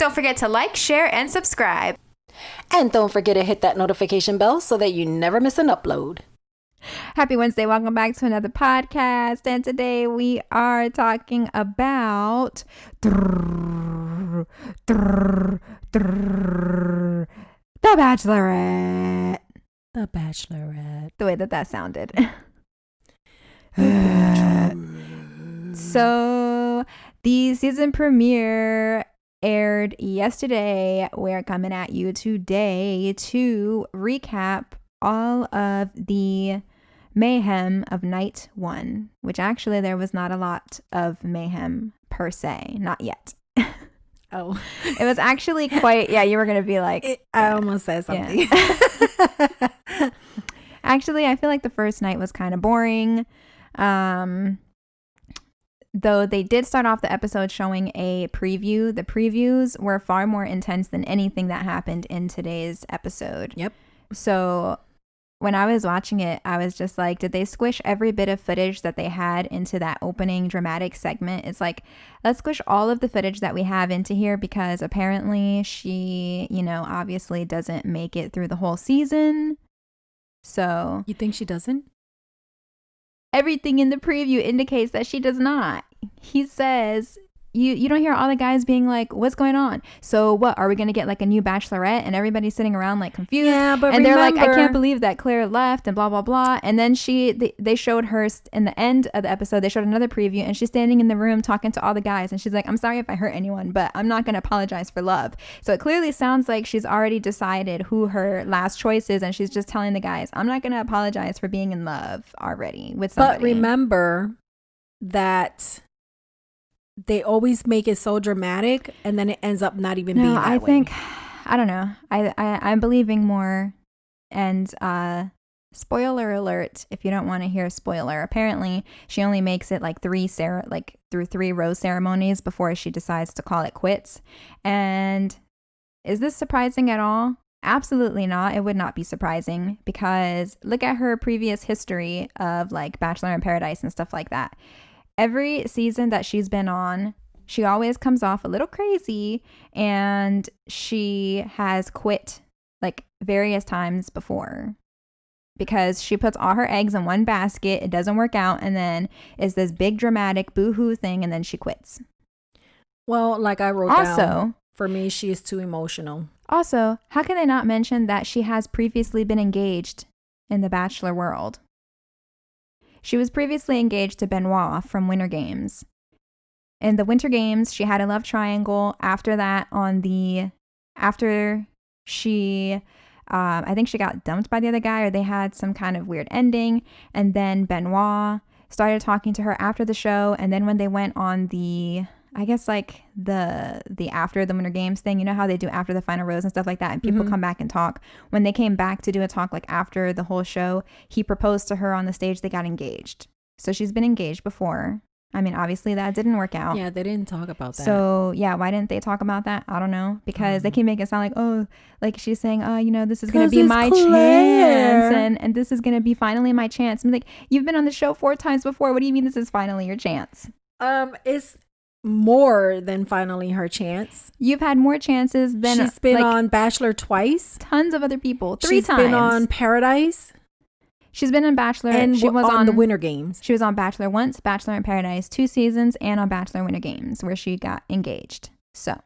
Don't forget to like, share, and subscribe. And don't forget to hit that notification bell so that you never miss an upload. Happy Wednesday. Welcome back to another podcast. And today we are talking about The Bachelorette. The Bachelorette. The way that sounded. The Bachelorette. So the season premiere aired yesterday. We're coming at you today to recap all of the mayhem of night one, which actually there was not a lot of mayhem per se, not yet. Oh, it was actually quite, you were going to be like, I almost said something. Yeah. Actually, I feel like the first night was kind of boring. Though they did start off the episode showing a preview. The previews were far more intense than anything that happened in today's episode. Yep. So when I was watching it, I was just like, did they squish every bit of footage that they had into that opening dramatic segment? It's like, let's squish all of the footage that we have into here because apparently she, obviously doesn't make it through the whole season. So You think she doesn't? everything in the preview indicates that she does not. He says, you don't hear all the guys being like, what's going on? So what, are we going to get like a new Bachelorette? And everybody's sitting around like confused. Yeah, but and they're like, I remember- can't believe that Claire left and blah, blah, blah. And then they showed her in the end of the episode, they showed another preview and she's standing in the room talking to all the guys. And she's like, I'm sorry if I hurt anyone, but I'm not going to apologize for love. So it clearly sounds like she's already decided who her last choice is. And she's just telling the guys, I'm not going to apologize for being in love already with somebody. But remember that they always make it so dramatic and then it ends up not even being that I way. think, I don't know. I'm believing more. And spoiler alert, if you don't want to hear a spoiler, apparently she only makes it like through 3 rose ceremonies before she decides to call it quits. And is this surprising at all? Absolutely not. It would not be surprising because look at her previous history of like Bachelor in Paradise and stuff like that. Every season that she's been on, she always comes off a little crazy and she has quit like various times before because she puts all her eggs in one basket. It doesn't work out. And then it's this big dramatic boo-hoo thing. And then she quits. Well, like I wrote down, for me, she is too emotional. Also, how can they not mention that she has previously been engaged in the Bachelor world? She was previously engaged to Benoit from Winter Games. In the Winter Games, she had a love triangle. After that, after she, I think she got dumped by the other guy or they had some kind of weird ending. And then Benoit started talking to her after the show. And then when they went on the, I guess like the after the Winter Games thing, you know how they do after the final rose and stuff like that, and people come back and talk. When they came back to do a talk like after the whole show, he proposed to her on the stage. They got engaged. So she's been engaged before. I mean, obviously that didn't work out. Yeah, they didn't talk about that. So yeah, why didn't they talk about that? I don't know, because they keep making it sound like, oh, like she's saying, oh, this is gonna be my chance, and this is gonna be finally my chance. I'm like, you've been on the show 4 times before. What do you mean this is finally your chance? It's more than finally her chance. You've had more chances than she's been like, on Bachelor twice. tons of other people. 3 She's times. been on Paradise. She's been in Bachelor. And she was on the Winter Games. She was on Bachelor once, Bachelor in Paradise 2 seasons, and on Bachelor Winter Games where she got engaged. So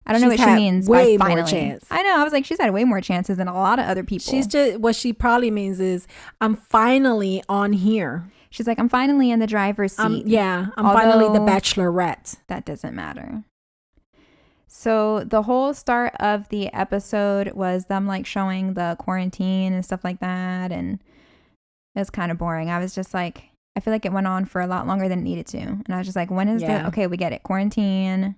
I don't know what she means way by more finally. chance. I know. I was like, she's had way more chances than a lot of other people. She's just, what she probably means is, I'm finally on here. She's like, I'm finally in the driver's seat. I'm finally the Bachelorette. That doesn't matter. So the whole start of the episode was them like showing the quarantine and stuff like that. And it was kind of boring. I was just like, I feel like it went on for a lot longer than it needed to. And I was just like, when is okay, we get it. Quarantine.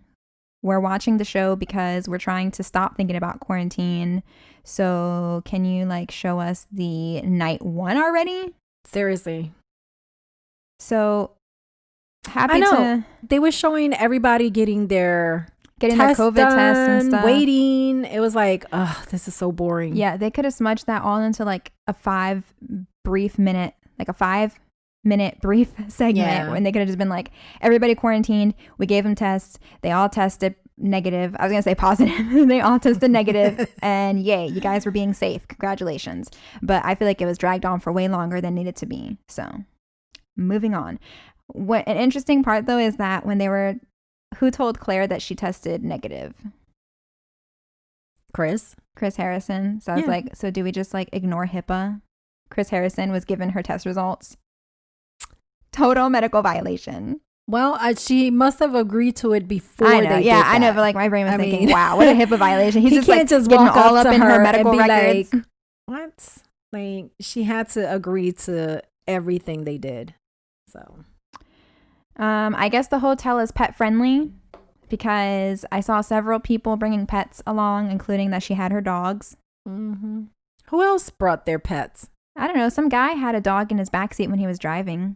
We're watching the show because we're trying to stop thinking about quarantine. So can you like show us the night 1 already? Seriously. So happy I know. to. They were showing everybody getting their COVID tests and stuff. Waiting. It was like, this is so boring. Yeah, they could have smudged that all into like a 5-minute brief segment. Yeah. And they could have just been like, everybody quarantined. We gave them tests. They all tested negative. I was going to say positive. They all tested negative, and yay, you guys were being safe. Congratulations. But I feel like it was dragged on for way longer than needed to be. So moving on. What an interesting part though is that when they were, who told Claire that she tested negative? Chris Harrison. So I was like, so do we just like ignore HIPAA? Chris Harrison was given her test results. Total medical violation. Well, she must have agreed to it before I know, they did I know, that. but like my brain was thinking, wow, what a HIPAA violation. He's he just can't like just getting walk all up up to in her her medical and be records. like, what? Like, she had to agree to everything they did. So, I guess the hotel is pet friendly because I saw several people bringing pets along, including that she had her dogs. mm-hmm. Who else brought their pets? I don't know. Some guy had a dog in his backseat when he was driving.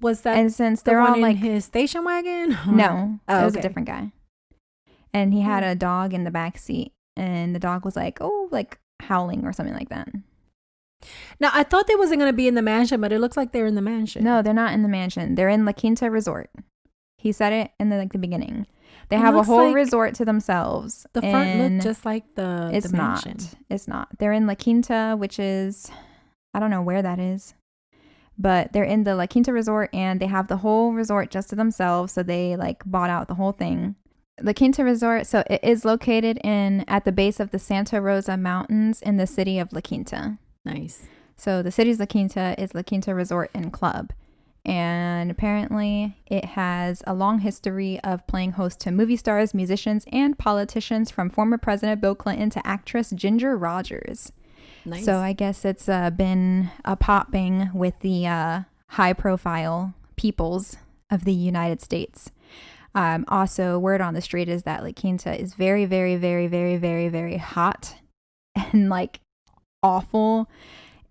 Was that and since the they're one all in like his station wagon? no, it was a okay. different guy, and he had a dog in the backseat, and the dog was like, oh, like howling or something like that. Now I thought they wasn't gonna be in the mansion, but it looks like they're in the mansion. No, they're not in the mansion. They're in La Quinta Resort. He said it in the beginning. They have a whole resort to themselves. The front looked just like the mansion. It's not. They're in La Quinta, which is, I don't know where that is, but they're in the La Quinta Resort, and they have the whole resort just to themselves. So they like bought out the whole thing. La Quinta Resort. So it is located at the base of the Santa Rosa Mountains in the city of La Quinta. Nice. So the city's La Quinta is La Quinta Resort and Club. And apparently it has a long history of playing host to movie stars, musicians, and politicians, from former President Bill Clinton to actress Ginger Rogers. Nice. So I guess it's been a popping with the high profile peoples of the United States. Also, word on the street is that La Quinta is very, very, very, very, very, very hot and like awful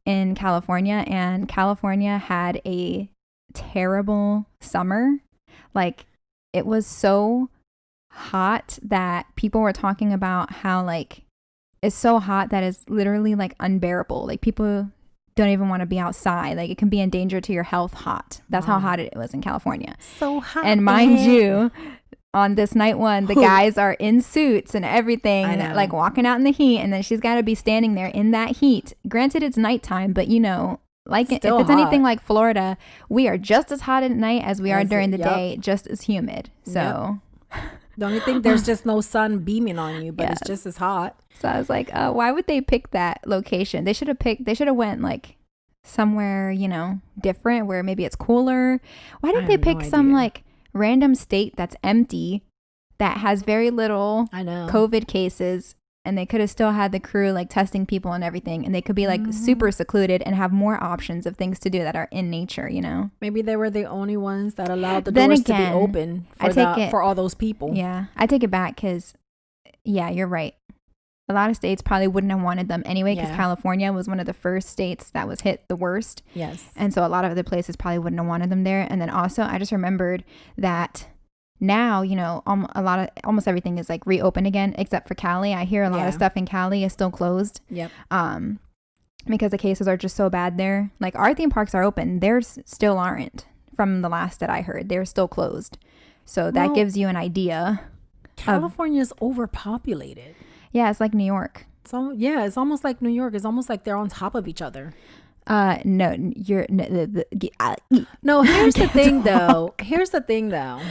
in California. And California had a terrible summer. Like, it was so hot that people were talking about how like it's so hot that it's literally like unbearable. Like, people don't even want to be outside. Like, it can be in danger to your health hot. That's how hot it was in California. So hot. And mind you, on this night one, the guys are in suits and everything, like walking out in the heat, and then she's got to be standing there in that heat. Granted, it's nighttime, but you know, like still if it's hot. Anything like Florida, we are just as hot at night as we are during the day, just as humid. So the only thing, there's just no sun beaming on you, but it's just as hot. So I was like, why would they pick that location? They should have went like somewhere, you know, different where maybe it's cooler. Why did they pick some like random state that's empty, that has very little COVID cases, and they could have still had the crew like testing people and everything, and they could be like super secluded and have more options of things to do that are in nature, you know? Maybe they were the only ones that allowed the doors to be open for all those people. Yeah, I take it back because, yeah, you're right. A lot of states probably wouldn't have wanted them anyway, because California was one of the first states that was hit the worst. Yes. And so a lot of other places probably wouldn't have wanted them there. And then also, I just remembered that now, you know, almost everything is like reopened again, except for Cali. I hear a lot of stuff in Cali is still closed. Yep. Because the cases are just so bad there. Like, our theme parks are open. Theirs still aren't, from the last that I heard. They're still closed. So that gives you an idea. California's overpopulated. Yeah, it's like New York. So yeah, it's almost like New York. It's almost like they're on top of each other. No, you're no. Here's the thing, though.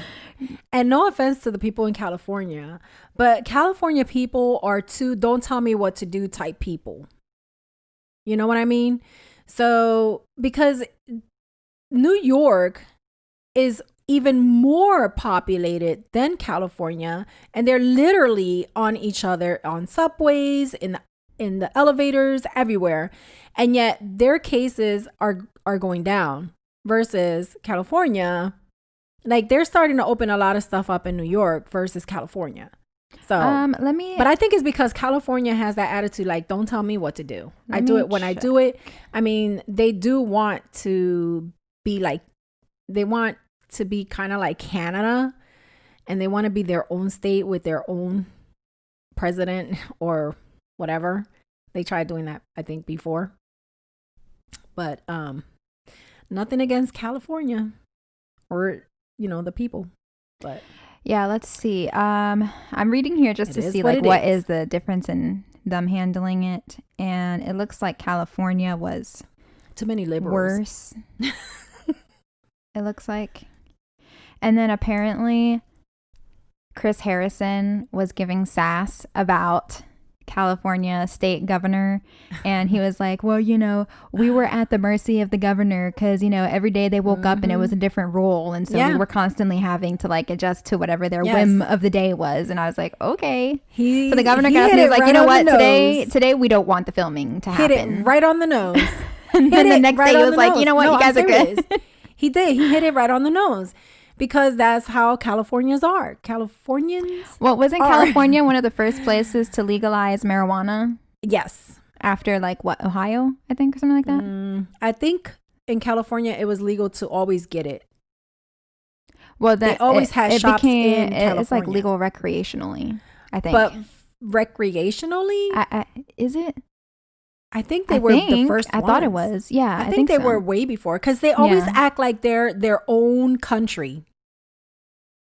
And no offense to the people in California, but California people are too don't tell me what to do type people. You know what I mean? So, because New York is even more populated than California, and they're literally on each other on subways, in the elevators, everywhere, and yet their cases are going down, versus California, like they're starting to open a lot of stuff up in New York versus California. So but I think it's because California has that attitude, like, don't tell me what to do. I do it when I do it. I mean, they do want to be like, they want to be kind of like Canada, and they want to be their own state with their own president or whatever. They tried doing that, I think, before. But nothing against California or the people. But yeah, let's see. I'm reading here just to see like what is the difference in them handling it, and it looks like California was too many liberals. Worse. It looks like. And then apparently Chris Harrison was giving sass about California state governor, and he was like, well, we were at the mercy of the governor because every day they woke up and it was a different rule, and so we were constantly having to like adjust to whatever their whim of the day was. And I was like, okay. So the governor got up and he was like, you know what, today we don't want the filming to happen. Hit it right on the nose. And then the next day he was like, you know what, you guys are good. He hit it right on the nose. Because that's how Californians are. Californians. Well, wasn't California one of the first places to legalize marijuana? Yes. After like what, Ohio, I think, or something like that? I think in California it was legal to always get it. Well, they always had shops in California. It's like legal recreationally, I think. But recreationally? Is it? I think they were the first ones. I thought it was. Yeah, I think they were way before because they always act like they're their own country.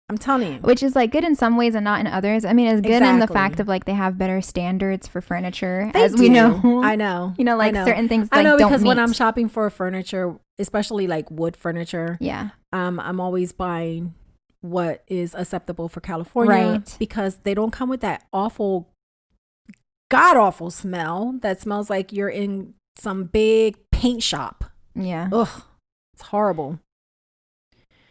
I'm telling you. Which is like good in some ways and not in others. I mean, it's good in the fact of like they have better standards for furniture, we know. I know. Certain things I know don't because meet. when I'm shopping for furniture, especially like wood furniture, I'm always buying what is acceptable for California because they don't come with that awful, god-awful smell that smells like you're in some big paint shop. Yeah. Ugh. It's horrible.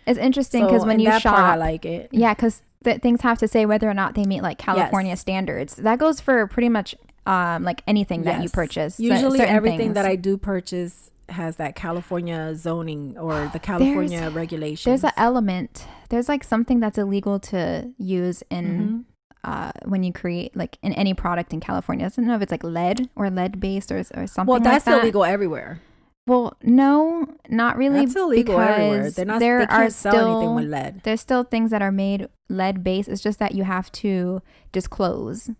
It's interesting because when you shop, I like it. Yeah, because things have to say whether or not they meet like California standards. That goes for pretty much like anything that you purchase. Usually everything that I do purchase has that California zoning or the California regulations. There's an element. There's like something that's illegal to use in when you create like in any product in California. I don't know if it's like lead or lead based or something. Well, that's like that. illegal everywhere. Well, no, not really. That's illegal everywhere. They can't sell anything with lead. There's still things that are made lead based. It's just that you have to disclose.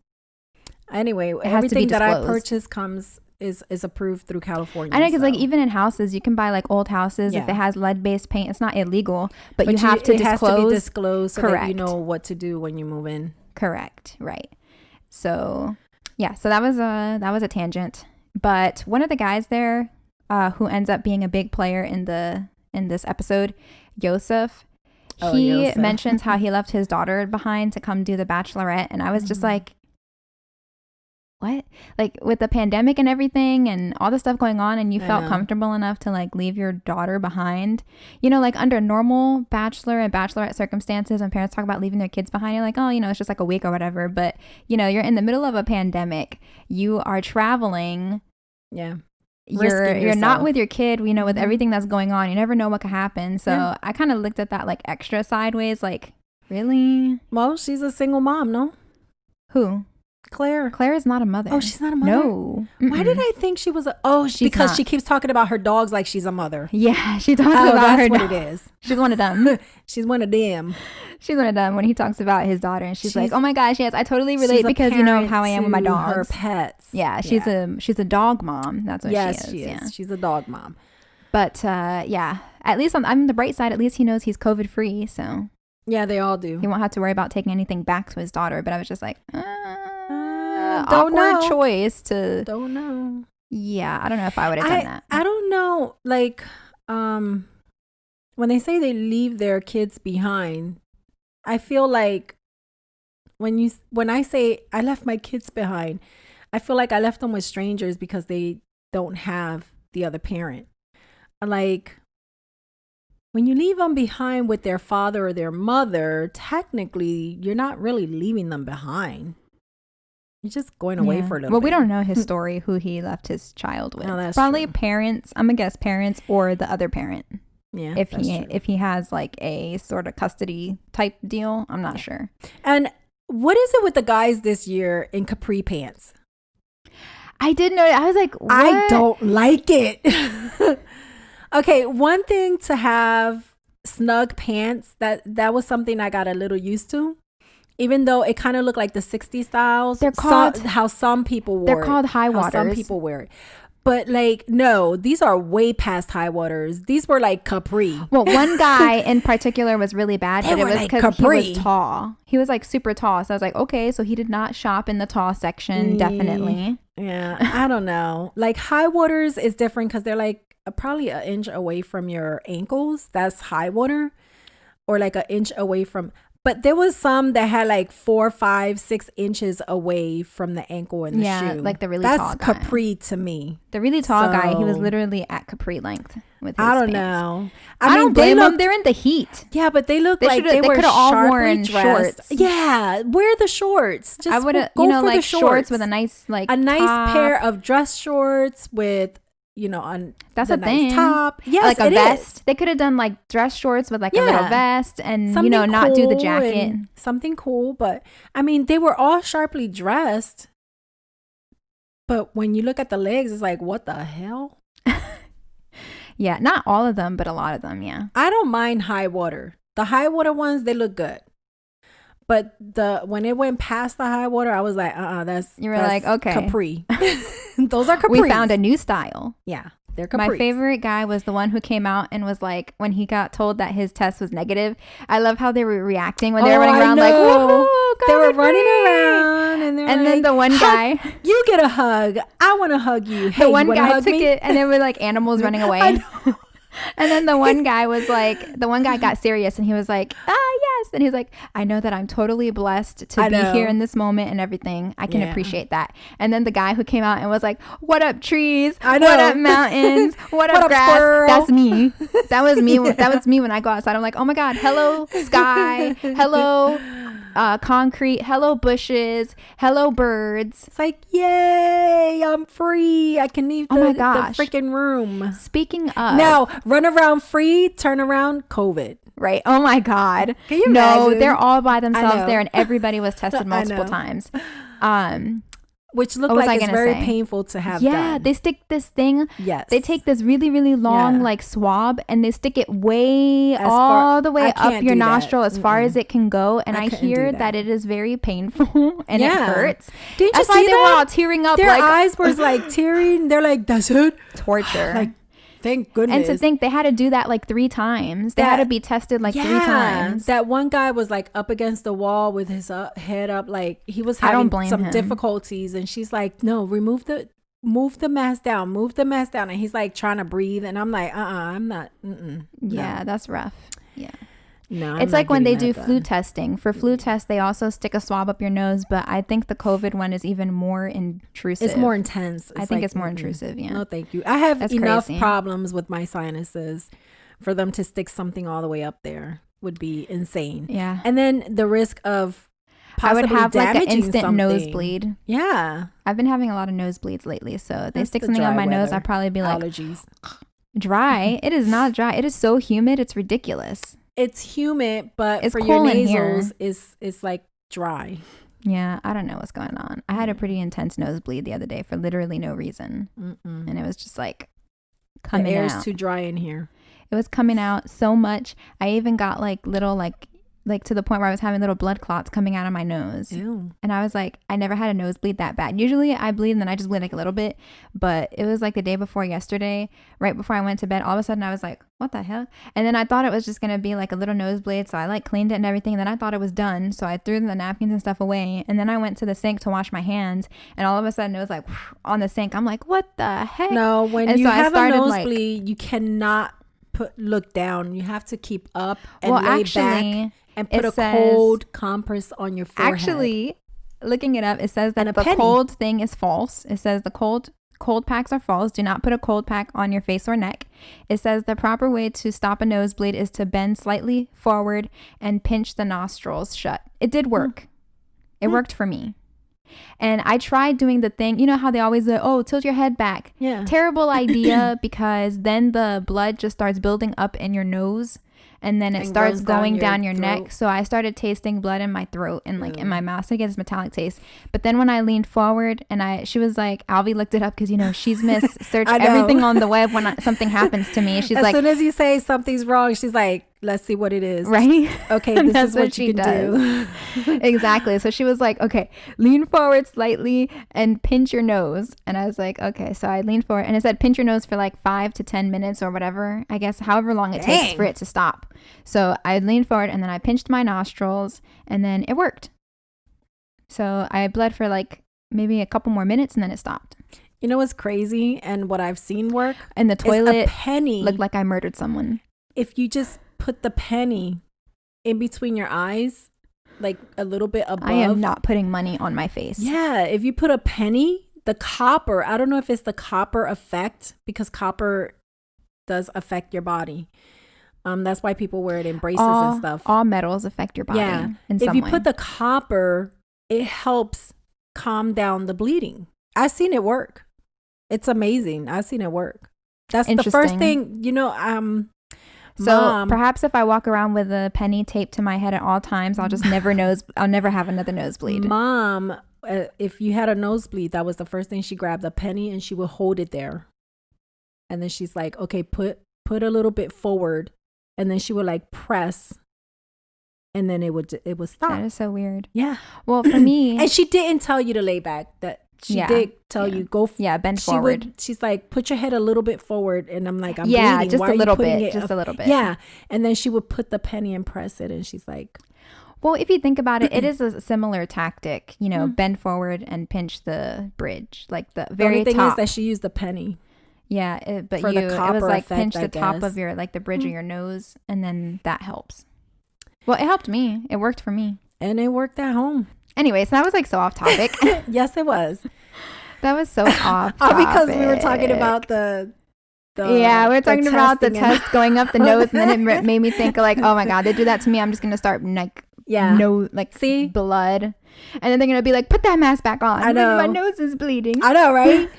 Anyway, everything that I purchase is approved through California. I know because like even in houses, you can buy like old houses if it has lead based paint. It's not illegal, but you have to disclose. It has to be disclosed so that you know what to do when you move in. Correct. Right. So yeah. So that was a tangent. But one of the guys there. Who ends up being a big player in this episode, Yosef. He mentions how he left his daughter behind to come do the Bachelorette, and I was just like, what? Like with the pandemic and everything and all the stuff going on, and you felt comfortable enough to like leave your daughter behind, like under normal bachelor and bachelorette circumstances, when parents talk about leaving their kids behind, you're like, oh, it's just like a week or whatever. But you're in the middle of a pandemic, you are traveling, you're not with your kid, with everything that's going on, you never know what could happen. So I kind of looked at that like extra sideways, like, really? Well, she's a single mom, no? Who? Claire. Claire is not a mother. Oh, she's not a mother? No. Why did I think she was because she keeps talking about her dogs like she's a mother. Yeah, she talks about her dog. That's what it is. She's one of them. She's one of them. She's one of them when he talks about his daughter, and she's like, oh my gosh, yes, I totally relate because how I am with my dogs. Her pets. Yeah, she's a dog mom. That's what she is. She is. Yeah. She's a dog mom. But at least on the bright side, at least he knows he's COVID free. So yeah, they all do. He won't have to worry about taking anything back to his daughter. But I was just like, awkward choice to. Don't know. Yeah, I don't know if I would have done that. I don't know. Like, when they say they leave their kids behind, I feel like when I say I left my kids behind, I feel like I left them with strangers because they don't have the other parent. Like, when you leave them behind with their father or their mother, technically, you're not really leaving them behind. You're just going away for a little bit. Well, we don't know his story, who he left his child with. No, that's probably true. Parents. I'm going to guess parents or the other parent. Yeah, if he has like a sort of custody type deal, I'm not sure. And what is it with the guys this year in capri pants? I did know. I was like, what? I don't like it. Okay, one thing to have snug pants, that was something I got a little used to. Even though it kind of looked like the 60s styles. They're called how some people wore it. They're called high waters. How some people wear it. But like, no, these are way past high waters. These were like Capri. Well, one guy in particular was really bad, but it was like because he Capri. was tall. He was like super tall. So I was like, okay, so he did not shop in the tall section. Definitely. Yeah, I don't know. Like high waters is different because they're like probably an inch away from your ankles. That's high water. Or like an inch away from. But there was some that had like 4, 5, 6 inches away from the ankle in the shoe. Like the really That's tall guy. That's Capri to me. The really tall guy, he was literally at Capri length with his I don't pants. know. I don't blame them. They're in the heat. Yeah, but they look like they were could have all sharply worn dressed. shorts. Yeah, wear the shorts. Just I would have, go for like the shorts with a nice nice pair of dress shorts with that's the a thing. Nice top. Yes, like a vest. Is. They could have done like dress shorts with like a little vest and something not do the jacket. Something cool, but I mean they were all sharply dressed. But when you look at the legs, it's like, what the hell? Yeah, not all of them, but a lot of them. Yeah, I don't mind high water. The high water ones, they look good. But when it went past the high water, I was like, that's like, okay, Capri. Those are Capri. We found a new style. Yeah, they're Capri. My favorite guy was the one who came out and was like, when he got told that his test was negative. I love how they were reacting when they were running around like, woohoo, they were running around and then the one guy, you get a hug. I want to hug you. Hey, the one guy took it and there were like animals running away. And then the one guy got serious and he was like, yes. And he was like, I know that I'm totally blessed to be here in this moment and everything. I can appreciate that. And then the guy who came out and was like, what up trees? What up mountains? What up grass? Squirrel? That's me. That was me. Yeah. That was me when I go outside. I'm like, oh my God, hello sky. Hello concrete. Hello bushes. Hello birds. It's like, yay, I'm free. I can leave the freaking room. Speaking of. Now, run around free, turn around, COVID. Right. Oh my God. Can you imagine? No, they're all by themselves there and everybody was tested multiple times. Which looked like it's very painful to have done. Yeah, they stick this thing. Yes. They take this really, really long like swab and they stick it all the way up your nostril as far as it can go. And I hear that it is very painful and it hurts. Didn't you see that? They were all tearing up. Their eyes were like tearing. They're like, that's it? Torture. Like, thank goodness. And to think they had to do that like 3 times. They had to be tested like 3 times. That one guy was like up against the wall with his head up. Like he was having some difficulties. And she's like, no, move the mask down. Move the mask down. And he's like trying to breathe. And I'm like, I'm not. Yeah, that's rough. Yeah. No, it's like when they do flu testing. For flu tests, they also stick a swab up your nose, but I think the COVID one is even more intrusive. It's more intense. I think it's more intrusive. Yeah. No, thank you. I have enough problems with my sinuses for them to stick something all the way up there would be insane. Yeah. And then the risk of possibly I would have like an instant something. Nosebleed. Yeah. I've been having a lot of nosebleeds lately, so they stick something on my nose, I'd probably be like, allergies. Dry. It is not dry. It is so humid. It's ridiculous. It's humid, but it's for cool your nasals, it's like dry. Yeah, I don't know what's going on. I had a pretty intense nosebleed the other day for literally no reason. And it was just like coming out. The air's too dry in here. It was coming out so much. I even got like little like to the point where I was having little blood clots coming out of my nose. Ew. And I was like, I never had a nosebleed that bad. Usually I bleed and then I just bleed like a little bit. But it was like the day before yesterday, right before I went to bed, all of a sudden I was like, what the hell? And then I thought it was just going to be like a little nosebleed. So I like cleaned it and everything. And then I thought it was done. So I threw the napkins and stuff away. And then I went to the sink to wash my hands. And all of a sudden it was like on the sink. I'm like, what the heck? No, when you have a nosebleed, you cannot look down. You have to keep up and lay back. And put a cold compress on your forehead. Actually, looking it up, it says that the cold thing is false. It says the cold packs are false. Do not put a cold pack on your face or neck. It says the proper way to stop a nosebleed is to bend slightly forward and pinch the nostrils shut. It did work. It worked for me. And I tried doing the thing. You know how they always say, oh, tilt your head back. Yeah. Terrible idea because then the blood just starts building up in your nose. And then it starts going down your neck. So I started tasting blood in my throat and like in my mouth. So it gets metallic taste. But then when I leaned forward and she was like, Alvy looked it up because, you know, she's search everything on the web when something happens to me. She's like, as soon as you say something's wrong, she's like, let's see what it is. Right? Okay, this is what you can do. Exactly. So she was like, okay, lean forward slightly and pinch your nose. And I was like, okay. So I leaned forward and it said pinch your nose for like 5 to 10 minutes or whatever. I guess however long it takes for it to stop. So I leaned forward and then I pinched my nostrils and then it worked. So I bled for like maybe a couple more minutes and then it stopped. You know what's crazy and what I've seen work? And the toilet a penny looked like I murdered someone. If you just put the penny in between your eyes, like a little bit above. I am not putting money on my face. Yeah, if you put a penny, the copper, I don't know if it's the copper effect, because copper does affect your body. That's why people wear it in braces and stuff. All metals affect your body. Yeah. In some If you way. put the copper, it helps calm down the bleeding. I've seen it work. It's amazing. I've seen it work. That's the first thing, So Mom, perhaps if I walk around with a penny taped to my head at all times, I'll never have another nosebleed. Mom, if you had a nosebleed, that was the first thing. She grabbed a penny and she would hold it there. And then she's like, okay, put a little bit forward. And then she would like press. And then it would stop. That is so weird. Yeah. Well, for me. And she didn't tell you to lay back. That she did tell you go. Bend forward. She's like, put your head a little bit forward. And I'm like, I'm bleeding. Just Why a little putting bit. Just a little bit. Yeah. And then she would put the penny and press it. And she's like. Well, if you think about it, it is a similar tactic. Bend forward and pinch the bridge. Like the very top. The only thing top. is that she used the penny. Yeah. It was like pinch the top of your, like the bridge of your nose. And then that helps. Well, it helped me. It worked for me. And it worked at home. Anyways, that was like so off topic. Yes, it was. That was so off topic. Because we were talking about the we were talking about the test going up the nose, and then it made me think like, oh my God, they do that to me. I'm just gonna start see blood, and then they're gonna be like, put that mask back on. I know, my nose is bleeding. I know, right?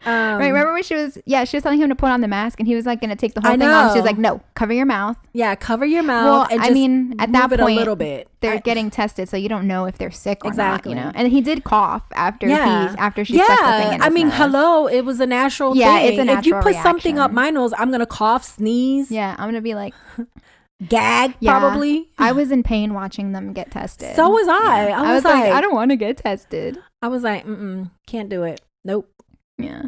Right, remember when she was telling him to put on the mask and he was like gonna take the whole thing off. She was like, no, cover your mouth. Yeah, cover your mouth. Well, and at that point a little bit they're getting tested, so you don't know if they're sick or not, and he did cough after she stuck the thing in his nose. Hello, it was a natural thing. It's a natural if you put reaction. something up my nose, I'm gonna cough, sneeze, I'm gonna be like gag, probably. I was in pain watching them get tested. So was I. I was like, I don't want to get tested. I was like, can't do it. Nope. Yeah.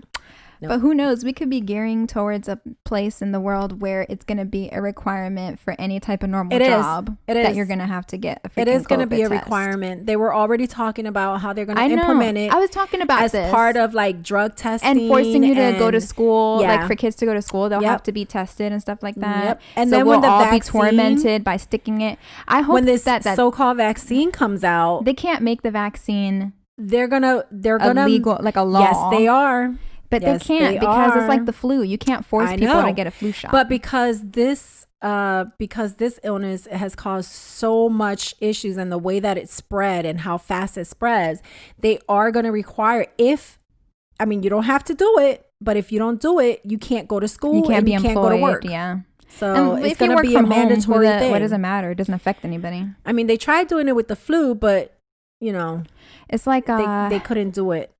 But who knows? We could be gearing towards a place in the world where it's going to be a requirement for any type of normal job that you're going to have to get a freaking It is going to be a test. requirement. They were already talking about how they're going to implement it. I was talking about as part of like drug testing and forcing you to go to school. Like for kids to go to school, they'll have to be tested and stuff like that. Yep. And so then we'll when the all vaccine, be tormented by sticking it. I hope when this that so-called vaccine comes out, they can't make the vaccine. They're gonna legal, like a law. Yes, they are. But they can't because it's like the flu. You can't force people to get a flu shot. But because this illness has caused so much issues and the way that it spread and how fast it spreads, they are going to require you don't have to do it, but if you don't do it, you can't go to school. You can't be employed. Can't go to work. Yeah. So it's going to be a mandatory thing. What does it matter? It doesn't affect anybody. I mean, they tried doing it with the flu, but it's like they couldn't do it.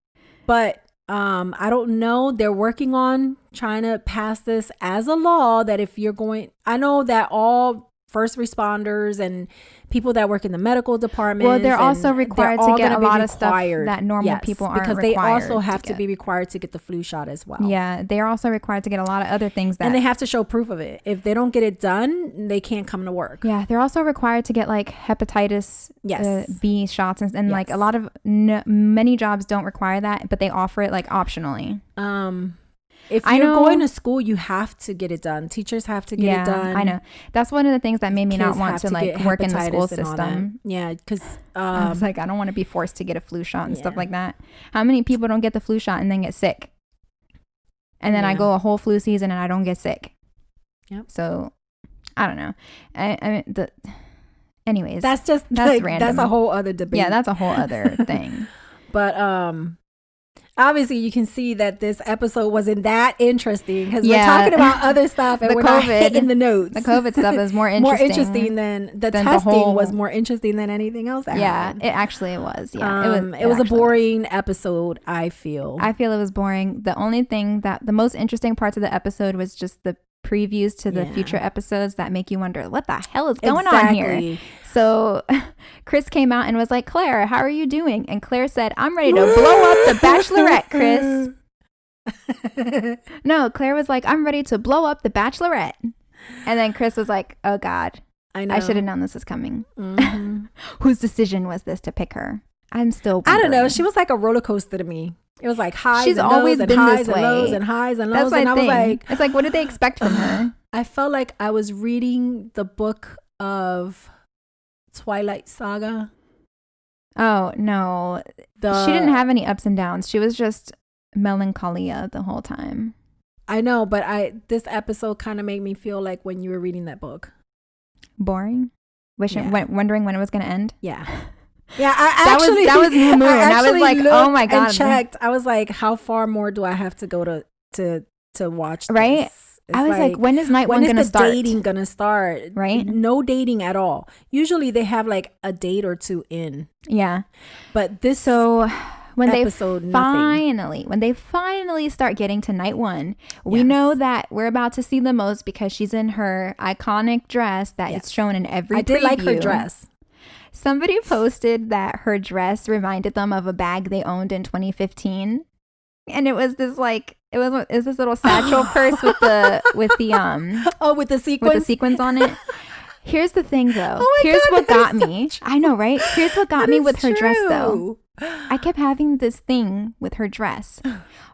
But I don't know. They're working on trying to pass this as a law that if you're going, I know that all first responders and people that work in the medical department, well, they're also required to get a lot of stuff that normal people aren't because required. They also have to be required to get the flu shot as well. Yeah, they are also required to get a lot of other things and they have to show proof of it. If they don't get it done, they can't come to work. Yeah, they're also required to get like hepatitis B shots and like a lot of many jobs don't require that, but they offer it like optionally. If you're going to school, you have to get it done. Teachers have to get it done. I know. That's one of the things that made me not want to like work in the school system. Yeah, because I was like, I don't want to be forced to get a flu shot and stuff like that. How many people don't get the flu shot and then get sick? And then I go a whole flu season and I don't get sick. Yep. So I don't know. Anyways, that's random. That's a whole other debate. Yeah, that's a whole other thing. But obviously, you can see that this episode wasn't that interesting because we're talking about other stuff and we're not hitting the notes. The COVID stuff is more interesting. Than the testing was more interesting than anything else that happened. It actually was. Yeah, it was a boring episode, I feel. I feel it was boring. The only thing the most interesting parts of the episode was just the previews to the future episodes that make you wonder what the hell is going on here. So Chris came out and was like, Claire, how are you doing? And Claire said, I'm ready to blow up the Bachelorette, Chris. No, Claire was like, I'm ready to blow up the Bachelorette. And then Chris was like, oh God, I should have known this was coming. Whose decision was this to pick her? I'm still wondering. I don't know. She was like a roller coaster to me. It was like highs She's and always lows and been highs this and way. lows and highs and lows. That's And I was like, it's like, what did they expect from her? I felt like I was reading the book of Twilight Saga. Oh, no. She didn't have any ups and downs. She was just melancholia the whole time. I know, but this episode kind of made me feel like when you were reading that book. Boring? Wondering when it was going to end? Yeah. Yeah, that was Moo Moo, and I was like, oh my God. And checked. I was like, how far more do I have to go to watch this? Right? I was like, when is night one going to start? When is the dating going to start? Right? No dating at all. Usually they have like a date or two in. Yeah. But this when episode, when they finally start getting to night one, we know that we're about to see the most because she's in her iconic dress that is shown in every preview. I did like her dress. Somebody posted that her dress reminded them of a bag they owned in 2015. And it was this this little satchel purse with the with the sequins on it. Here's the thing though. Here's what got me. I know, right? Here's what got me with her dress though. I kept having this thing with her dress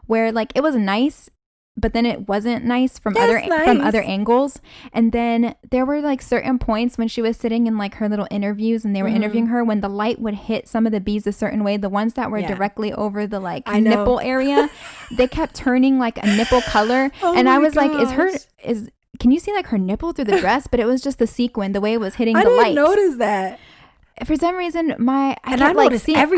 where like it was nice, but then it wasn't nice from other angles. And then there were like certain points when she was sitting in like her little interviews and they were interviewing her, when the light would hit some of the beads a certain way, the ones that were directly over the like nipple area, they kept turning like a nipple color. And I was like, can you see like her nipple through the dress? But it was just the sequin, the way it was hitting the light. I didn't notice that. For some reason, I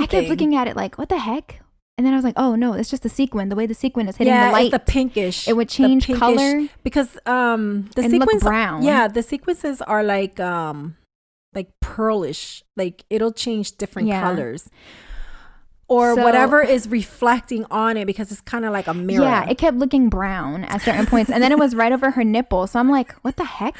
kept looking at it like, what the heck? And then I was like, oh no, it's just the sequin. The way the sequin is hitting the light. It's the pinkish. It would change color. Because the sequins look brown. Yeah, the sequences are like pearlish. Like it'll change different colors. Or whatever is reflecting on it, because it's kind of like a mirror. Yeah, it kept looking brown at certain points. And then it was right over her nipple. So I'm like, what the heck?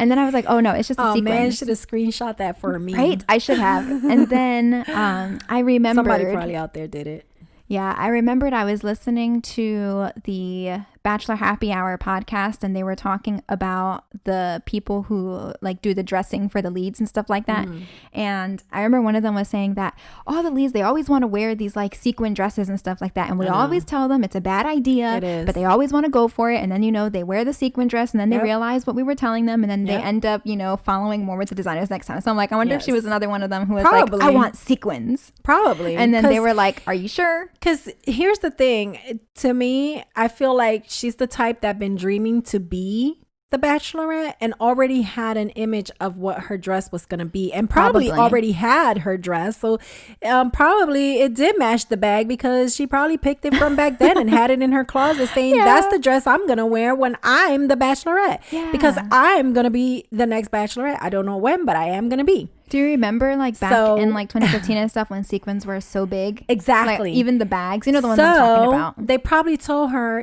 And then I was like, oh no, it's just a sequence. Oh man, should have screenshot that for me. Right? I should have. And then I remembered. Somebody probably out there did it. Yeah, I remembered I was listening to the Bachelor Happy Hour podcast, and they were talking about the people who like do the dressing for the leads and stuff like that. And I remember one of them was saying that all the leads, they always want to wear these like sequin dresses and stuff like that. And we always tell them it's a bad idea, but they always want to go for it. And then, they wear the sequin dress and then they realize what we were telling them. And then they end up, following more with the designers next time. So I'm like, I wonder if she was another one of them who was like, I want sequins. Probably. And then they were like, are you sure? Because here's the thing. To me, I feel like she's the type that been dreaming to be the Bachelorette and already had an image of what her dress was going to be, and probably already had her dress. So probably it did match the bag, because she probably picked it from back then and had it in her closet saying, that's the dress I'm going to wear when I'm the Bachelorette, because I'm going to be the next Bachelorette. I don't know when, but I am going to be. Do you remember like back in like 2015 and stuff when sequins were so big? Exactly. Like, even the bags, the ones I'm talking about. They probably told her,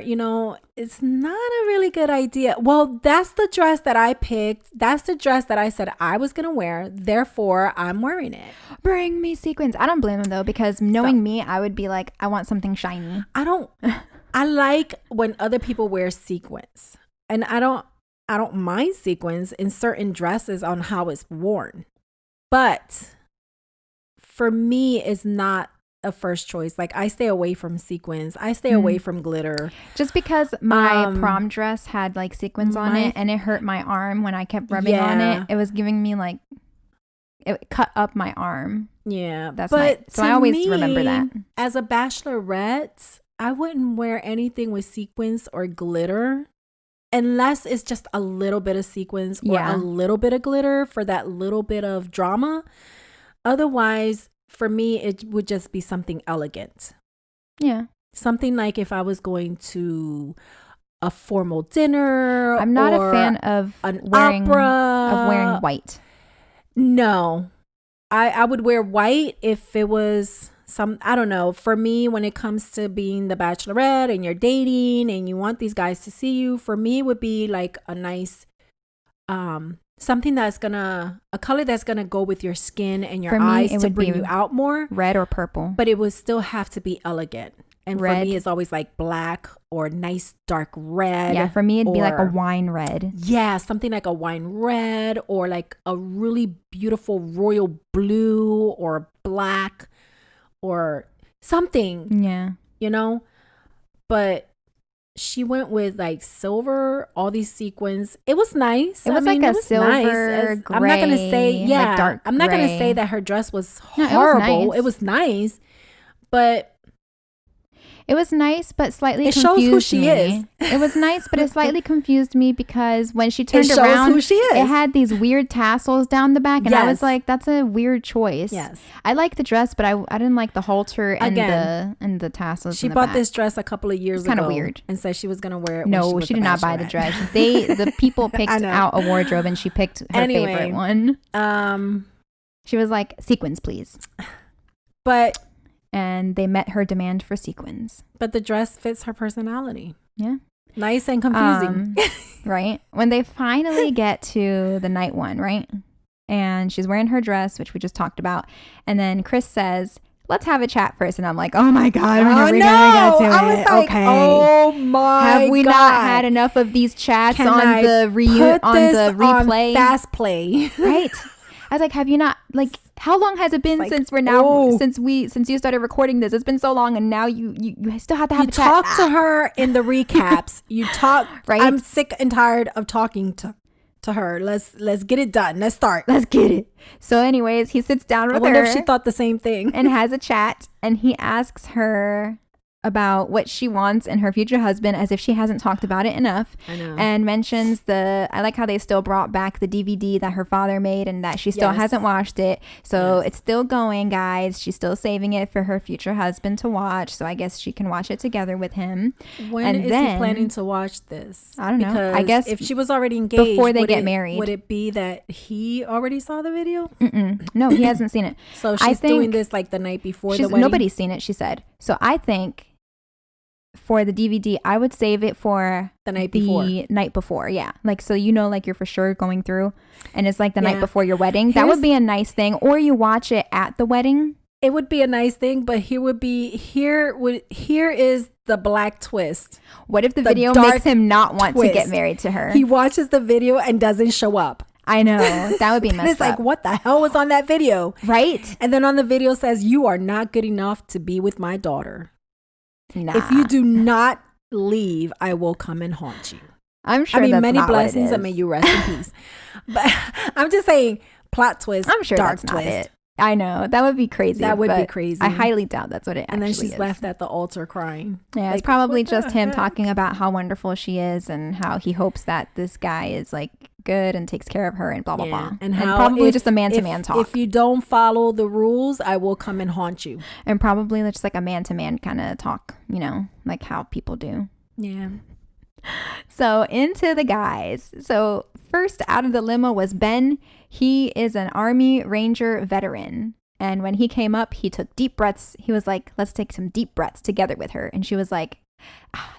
it's not a really good idea. Well, that's the dress that I picked. That's the dress that I said I was going to wear. Therefore, I'm wearing it. Bring me sequins. I don't blame them though, because knowing me, I would be like, I want something shiny. I like when other people wear sequins, and I don't mind sequins in certain dresses on how it's worn. But for me, it's not a first choice. Like, I stay away from sequins. I stay away from glitter. Just because my prom dress had like sequins on it, and it hurt my arm when I kept rubbing on it. It was giving me like, it cut up my arm. Yeah. So I always remember that. As a Bachelorette, I wouldn't wear anything with sequins or glitter, unless it's just a little bit of sequins or a little bit of glitter for that little bit of drama. Otherwise, for me, it would just be something elegant. Yeah. Something like if I was going to a formal dinner. I'm not a fan of wearing white. No. I would wear white if it was I don't know. For me, when it comes to being the bachelorette and you're dating and you want these guys to see you, for me, it would be like a nice, something a color that's gonna go with your skin and your eyes to bring you out more. Red or purple. But it would still have to be elegant. And red. For me, it's always like black or nice dark red. Yeah, for me, it'd be like a wine red. Yeah, something like a wine red or like a really beautiful royal blue or black or something. Yeah. You know? But she went with like silver, all these sequins. It was nice. It was like a silver, gray. I'm not going to say, yeah. Like dark I'm not going to gray. say that her dress was horrible. It was nice. But it was nice, but slightly confused me. It shows who she is. It was nice, but it slightly confused me because when she turned around, it shows who she is. It had these weird tassels down the back, and I was like, "That's a weird choice." Yes, I like the dress, but I didn't like the halter and the tassels. She bought this dress a couple of years ago. Kind of weird, and said she was going to wear it. No, she did not buy the dress. The people picked out a wardrobe, and she picked her favorite one. She was like, "Sequins, please." But. And they met her demand for sequins. But the dress fits her personality. Yeah. Nice and confusing. Right. When they finally get to the night one, right? And she's wearing her dress, which we just talked about. And then Chris says, let's have a chat first. And I'm like, oh my God, we're never gonna get to it. I was like, okay. Oh my God. Have we not had enough of these chats on the replay? On fast play. Right. I was like, have you not, like, how long has it been since we're now, since you started recording this? It's been so long, and now you still have to have a chat. You talk to her in the recaps. You talk, right? I'm sick and tired of talking to her. Let's get it done. Let's start. Let's get it. So anyways, he sits down with her. I wonder if she thought the same thing. And has a chat, and he asks her about what she wants in her future husband, as if she hasn't talked about it enough. I know. And mentions I like how they still brought back the DVD that her father made and that she still hasn't watched it. So it's still going, guys. She's still saving it for her future husband to watch. So I guess she can watch it together with him. When is he planning to watch this? I don't know. Because I guess if she was already engaged before they get married, would it be that he already saw the video? No, he hasn't seen it. So she's doing this like the night before the wedding? Nobody's seen it, she said. So I think for the DVD, I would save it for the night before. Yeah. Like, so, like you're for sure going through and it's like the night before your wedding. That would be a nice thing. Or you watch it at the wedding. It would be a nice thing, but here is the black twist. What if the video makes him not want to get married to her? He watches the video and doesn't show up. I know. That would be messed up. It's like, what the hell was on that video? Right. And then on the video says, you are not good enough to be with my daughter. Nah. If you do not leave, I will come and haunt you. I'm sure. Many blessings and may you rest in peace. But I'm just saying, plot twist. I'm sure dark that's twist. Not it. I know that would be crazy. That would be crazy. I highly doubt that's what it. And then she's is. left at the altar crying. Yeah, it's probably just him talking about how wonderful she is and how he hopes that this guy is like good and takes care of her and blah blah blah. And how probably just a man-to-man talk. If you don't follow the rules, I will come and haunt you. And probably just like a man-to-man kind of talk, like how people do. Yeah. So into the guys. So first out of the limo was Ben. He is an Army Ranger veteran. And when he came up, he took deep breaths. He was like, let's take some deep breaths together with her. And she was like,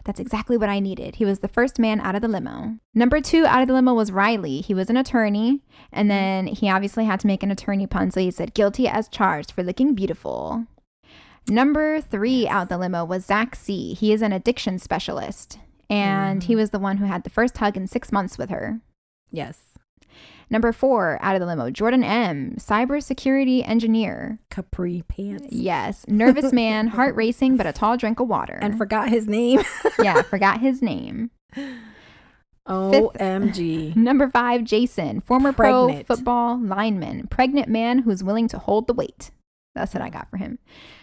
that's exactly what I needed. He was the first man out of the limo. Number 2 out of the limo was Riley. He was an attorney. And then he obviously had to make an attorney pun. So he said, guilty as charged for looking beautiful. Number 3 out the limo was Zach C. He is an addiction specialist. And he was the one who had the first hug in 6 months with her. Yes. Number 4 out of the limo, Jordan M., cybersecurity engineer. Capri pants. Yes. Nervous man, heart racing, but a tall drink of water. And forgot his name. Yeah, forgot his name. OMG. Number 5, Jason, former pro football lineman. Pregnant man who's willing to hold the weight. That's what I got for him.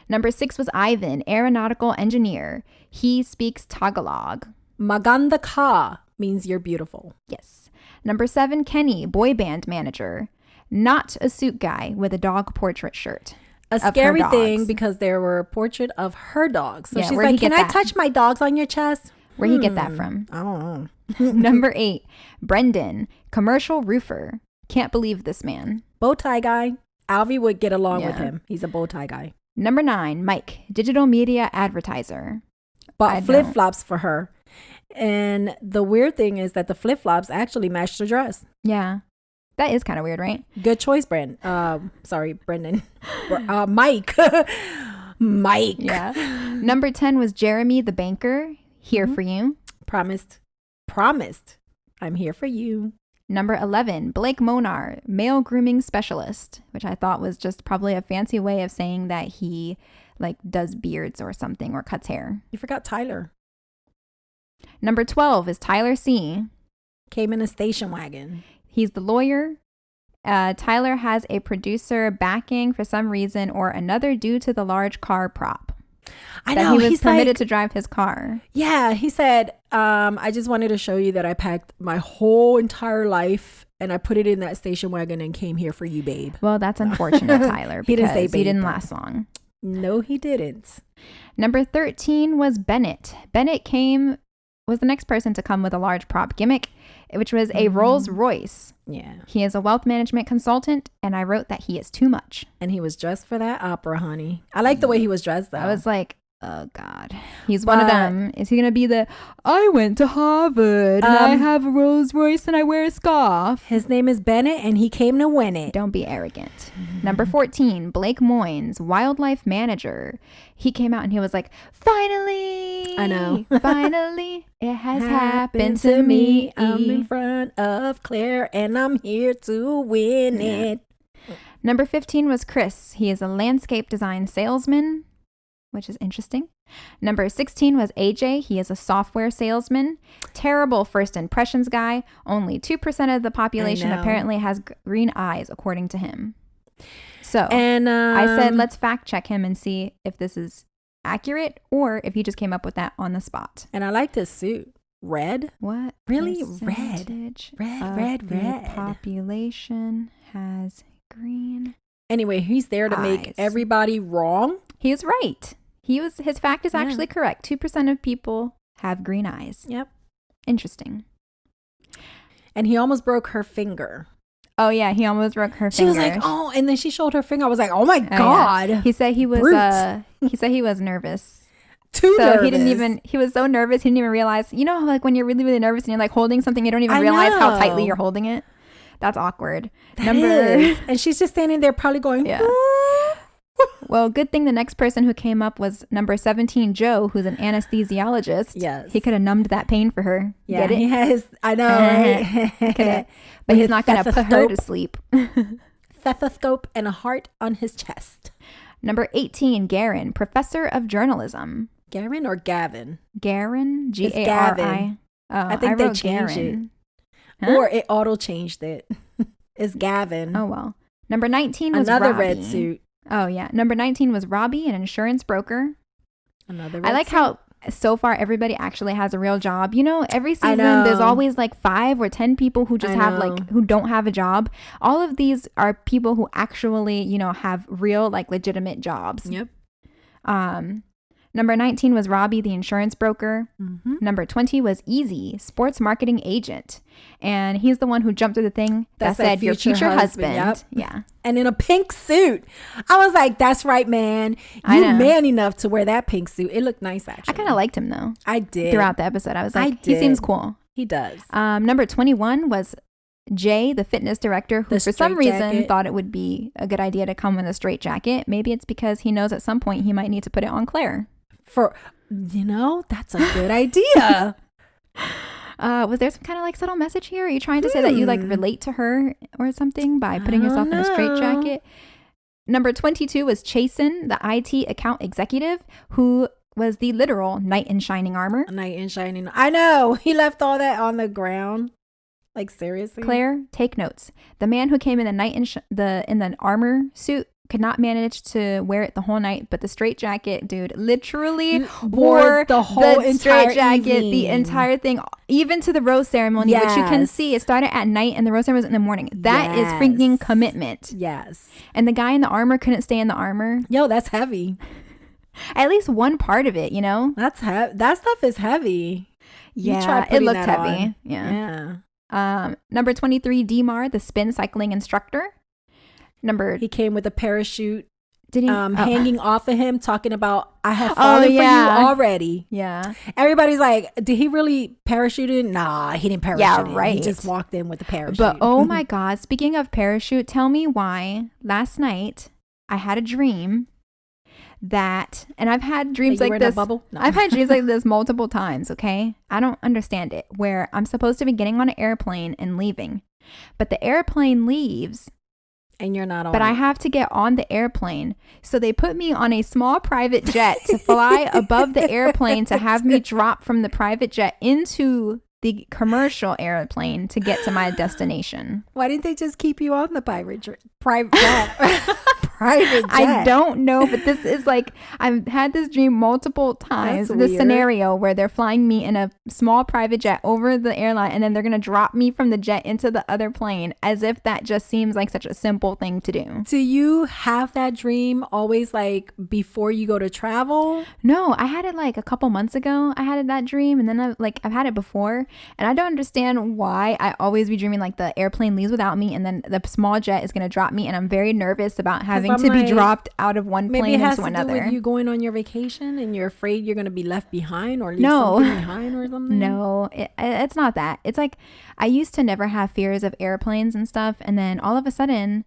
Number 6 was Ivan, aeronautical engineer. He speaks Tagalog. Maganda ka means you're beautiful. Yes. Number 7, Kenny, boy band manager. Not a suit guy with a dog portrait shirt. A scary thing because there were a portrait of her dogs. So she's like, can I touch my dogs on your chest? Where'd he get that from? I don't know. Number 8, Brendan, commercial roofer. Can't believe this man. Bow tie guy. Alvy would get along with him. He's a bow tie guy. Number 9, Mike, digital media advertiser. Bought flip-flops for her. And the weird thing is that the flip-flops actually matched her dress. Yeah. That is kind of weird, right? Good choice, Brendan. Brendan. Mike. Mike. Yeah. Number 10 was Jeremy the banker. Here for you. Promised. I'm here for you. Number 11, Blake Monar, male grooming specialist, which I thought was just probably a fancy way of saying that he like does beards or something or cuts hair. You forgot Tyler. Number 12 is Tyler C. Came in a station wagon. He's the lawyer. Tyler has a producer backing for some reason or another due to the large car prop. I know. He was permitted to drive his car. Yeah. He said, I just wanted to show you that I packed my whole entire life and I put it in that station wagon and came here for you, babe. Well, that's unfortunate, Tyler, because he didn't last long. No, he didn't. Number 13 was Bennett. Bennett was the next person to come with a large prop gimmick, which was a Rolls Royce. Yeah. He is a wealth management consultant, and I wrote that he is too much. And he was dressed for that opera, honey. I like the way he was dressed, though. I was like, oh, God. He's one of them. Is he going to be I went to Harvard, and I have a Rolls Royce, and I wear a scarf? His name is Bennett, and he came to win it. Don't be arrogant. Number 14, Blake Moynes, wildlife manager. He came out, and he was like, finally. I know. Finally, it has happened to me. I'm in front of Claire, and I'm here to win it. Number 15 was Chris. He is a landscape design salesman, which is interesting. Number 16 was AJ. He is a software salesman. Terrible first impressions guy. Only 2% of the population apparently has green eyes, according to him. So I said, let's fact check him and see if this is accurate or if he just came up with that on the spot. And I like this suit. Red? What? Really? Red. The population has green. Anyway, he's there to make everybody wrong. He is right. His fact is actually correct. 2% of people have green eyes. Yep. Interesting. And he almost broke her finger. Oh yeah, he almost broke her finger. She was like, "Oh," and then she showed her finger. I was like, "Oh my God." Yeah. He said he was nervous. Too nervous. He didn't even, he was so nervous he didn't even realize, you know, like when you're really, really nervous and you're like holding something, you don't even realize how tightly you're holding it. That's awkward. And she's just standing there probably going, yeah. Well, good thing the next person who came up was number 17, Joe, who's an anesthesiologist. Yes. He could have numbed that pain for her. Yeah, Get it? he has, I know, right? But he's not going to put her to sleep. Stethoscope and a heart on his chest. Number 18, Garen, professor of journalism. Garen or Gavin? Garen, Gari. Gavin. I think they changed Garen. it. Huh? Or it auto-changed it. It's Gavin. Oh, well. Number 19 was another Robbie. red suit. Oh, yeah. Number 19 was Robbie, an insurance broker. Another red I like suit. how so far everybody actually has a real job. You know, every season there's always like 5 or 10 people who just have like, who don't have a job. All of these are people who actually, you know, have real like legitimate jobs. Yep. Number 19 was Robbie, the insurance broker. Mm-hmm. Number 20 was Easy, sports marketing agent. And he's the one who jumped through the thing that said your future husband. Yep. Yeah. And in a pink suit. I was like, that's right, man. You man enough to wear that pink suit. It looked nice, actually. I kind of liked him, though. I did. Throughout the episode. I was like, he seems cool. He does. Number 21 was Jay, the fitness director, who for some reason thought it would be a good idea to come in a straight jacket. Maybe it's because he knows at some point he might need to put it on Claire. That's a good idea. Was there some kind of like subtle message here? Are you trying to say that you like relate to her or something by putting yourself in a straight jacket? Number 22 was Chasen, the IT account executive, who was the literal knight in shining armor. Knight in shining. I know. He left all that on the ground. Like, seriously? Claire, take notes. The man who came in the knight in the armor suit could not manage to wear it the whole night, but the straight jacket dude literally wore the whole entire straight jacket evening. The entire thing, even to the rose ceremony, which you can see it started at night and the rose ceremony was in the morning. That is freaking commitment. Yes. And the guy in the armor couldn't stay in the armor. Yo, that's heavy. At least one part of it, you know. That stuff is heavy. Yeah, it looked heavy. Yeah. Number 23, Demar, the spin cycling instructor. He came with a parachute hanging off of him, talking about, I have fallen for you already. Yeah. Everybody's like, did he really parachute in? Nah, he didn't parachute in. Right. He just walked in with the parachute. But oh my God, speaking of parachute, tell me why last night I had a dream that, and I've had dreams like this. No. I've had dreams like this multiple times, okay? I don't understand it, where I'm supposed to be getting on an airplane and leaving, but the airplane leaves. And you're not on. But I have to get on the airplane. So they put me on a small private jet to fly above the airplane to have me drop from the private jet into the commercial airplane to get to my destination. Why didn't they just keep you on the private jet? Private jet. I don't know, but this is like, I've had this dream multiple times. This scenario where they're flying me in a small private jet over the airline, and then they're going to drop me from the jet into the other plane, as if that just seems like such a simple thing to do. Do you have that dream always like before you go to travel? No, I had it like a couple months ago. I had that dream, and then I've had it before, and I don't understand why I always be dreaming like the airplane leaves without me, and then the small jet is going to drop me, and I'm very nervous about having to be dropped out of one plane into another. Maybe it has to do with you going on your vacation and you're afraid you're going to be left behind or leave something behind or something. No, it's not that. It's like I used to never have fears of airplanes and stuff, and then all of a sudden,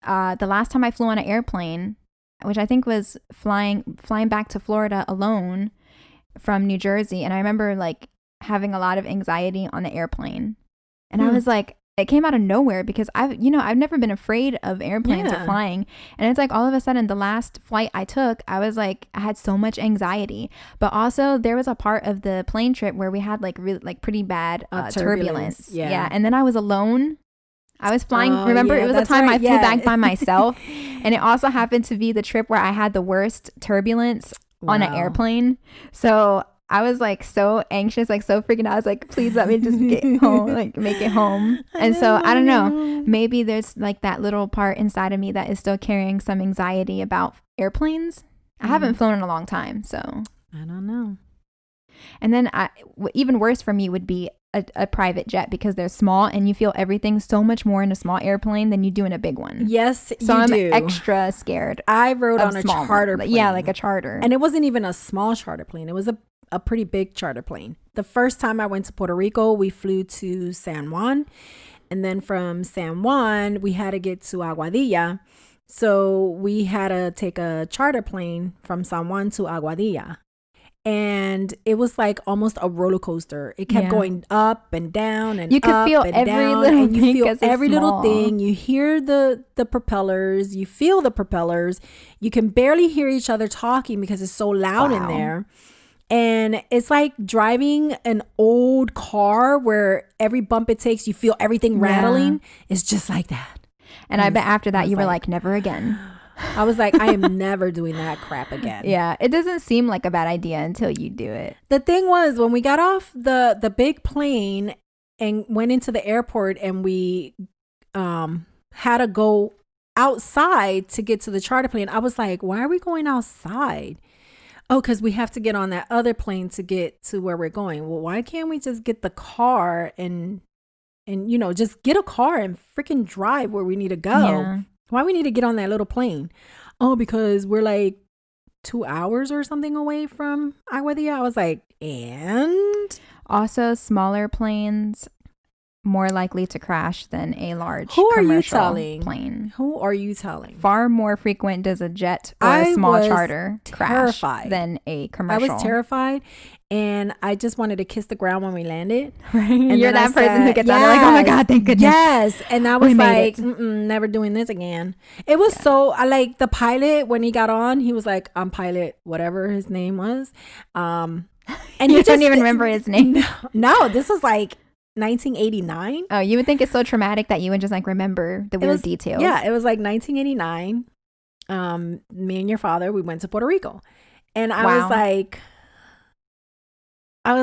the last time I flew on an airplane, which I think was flying back to Florida alone from New Jersey, and I remember like having a lot of anxiety on the airplane, and I was like, it came out of nowhere because I've never been afraid of airplanes or flying. And it's like all of a sudden the last flight I took, I was like, I had so much anxiety. But also there was a part of the plane trip where we had like really like pretty bad turbulence. Yeah. And then I was alone. I was flying. Remember, it was the time I flew back by myself. And it also happened to be the trip where I had the worst turbulence on an airplane. So I was like so anxious, like so freaking out. I was like, please let me just get home, like make it home. And so I don't know, maybe there's like that little part inside of me that is still carrying some anxiety about airplanes. I haven't flown in a long time, so I don't know. And then even worse for me would be a private jet, because they're small and you feel everything so much more in a small airplane than you do in a big one. Yes, so I'm extra scared. I rode on a charter plane. Yeah, like a charter. And it wasn't even a small charter plane. It was a pretty big charter plane. The first time I went to Puerto Rico, we flew to San Juan, and then from San Juan we had to get to Aguadilla, so we had to take a charter plane from San Juan to Aguadilla, and it was like almost a roller coaster. It kept going up and down, and you could feel every little thing. You feel every little thing. You hear the propellers, you feel the propellers, you can barely hear each other talking because it's so loud in there. And it's like driving an old car where every bump it takes, you feel everything rattling. It's just like that. And I bet after that, you were like, never again. I was like, I am never doing that crap again. Yeah, it doesn't seem like a bad idea until you do it. The thing was, when we got off the big plane and went into the airport, and we had to go outside to get to the charter plane, I was like, why are we going outside? Oh, because we have to get on that other plane to get to where we're going. Well, why can't we just get the car and just get a car and freaking drive where we need to go? Yeah. Why we need to get on that little plane? Oh, because we're like 2 hours or something away from Aguadilla. I was like, and also smaller planes more likely to crash than a large commercial plane. Who are you telling? Far more frequent does a jet or a small charter crash than a commercial. I was terrified, and I just wanted to kiss the ground when we landed. Right. And you're that person who gets out like, oh my God, thank goodness. Yes. And I was like, never doing this again. It was so, I like the pilot, when he got on, he was like, I'm pilot, whatever his name was. And you don't even remember his name. No, this was like 1989. Oh, you would think it's so traumatic that you would just like remember the weird details. Yeah, it was like 1989. Me and your father, we went to Puerto Rico, and I was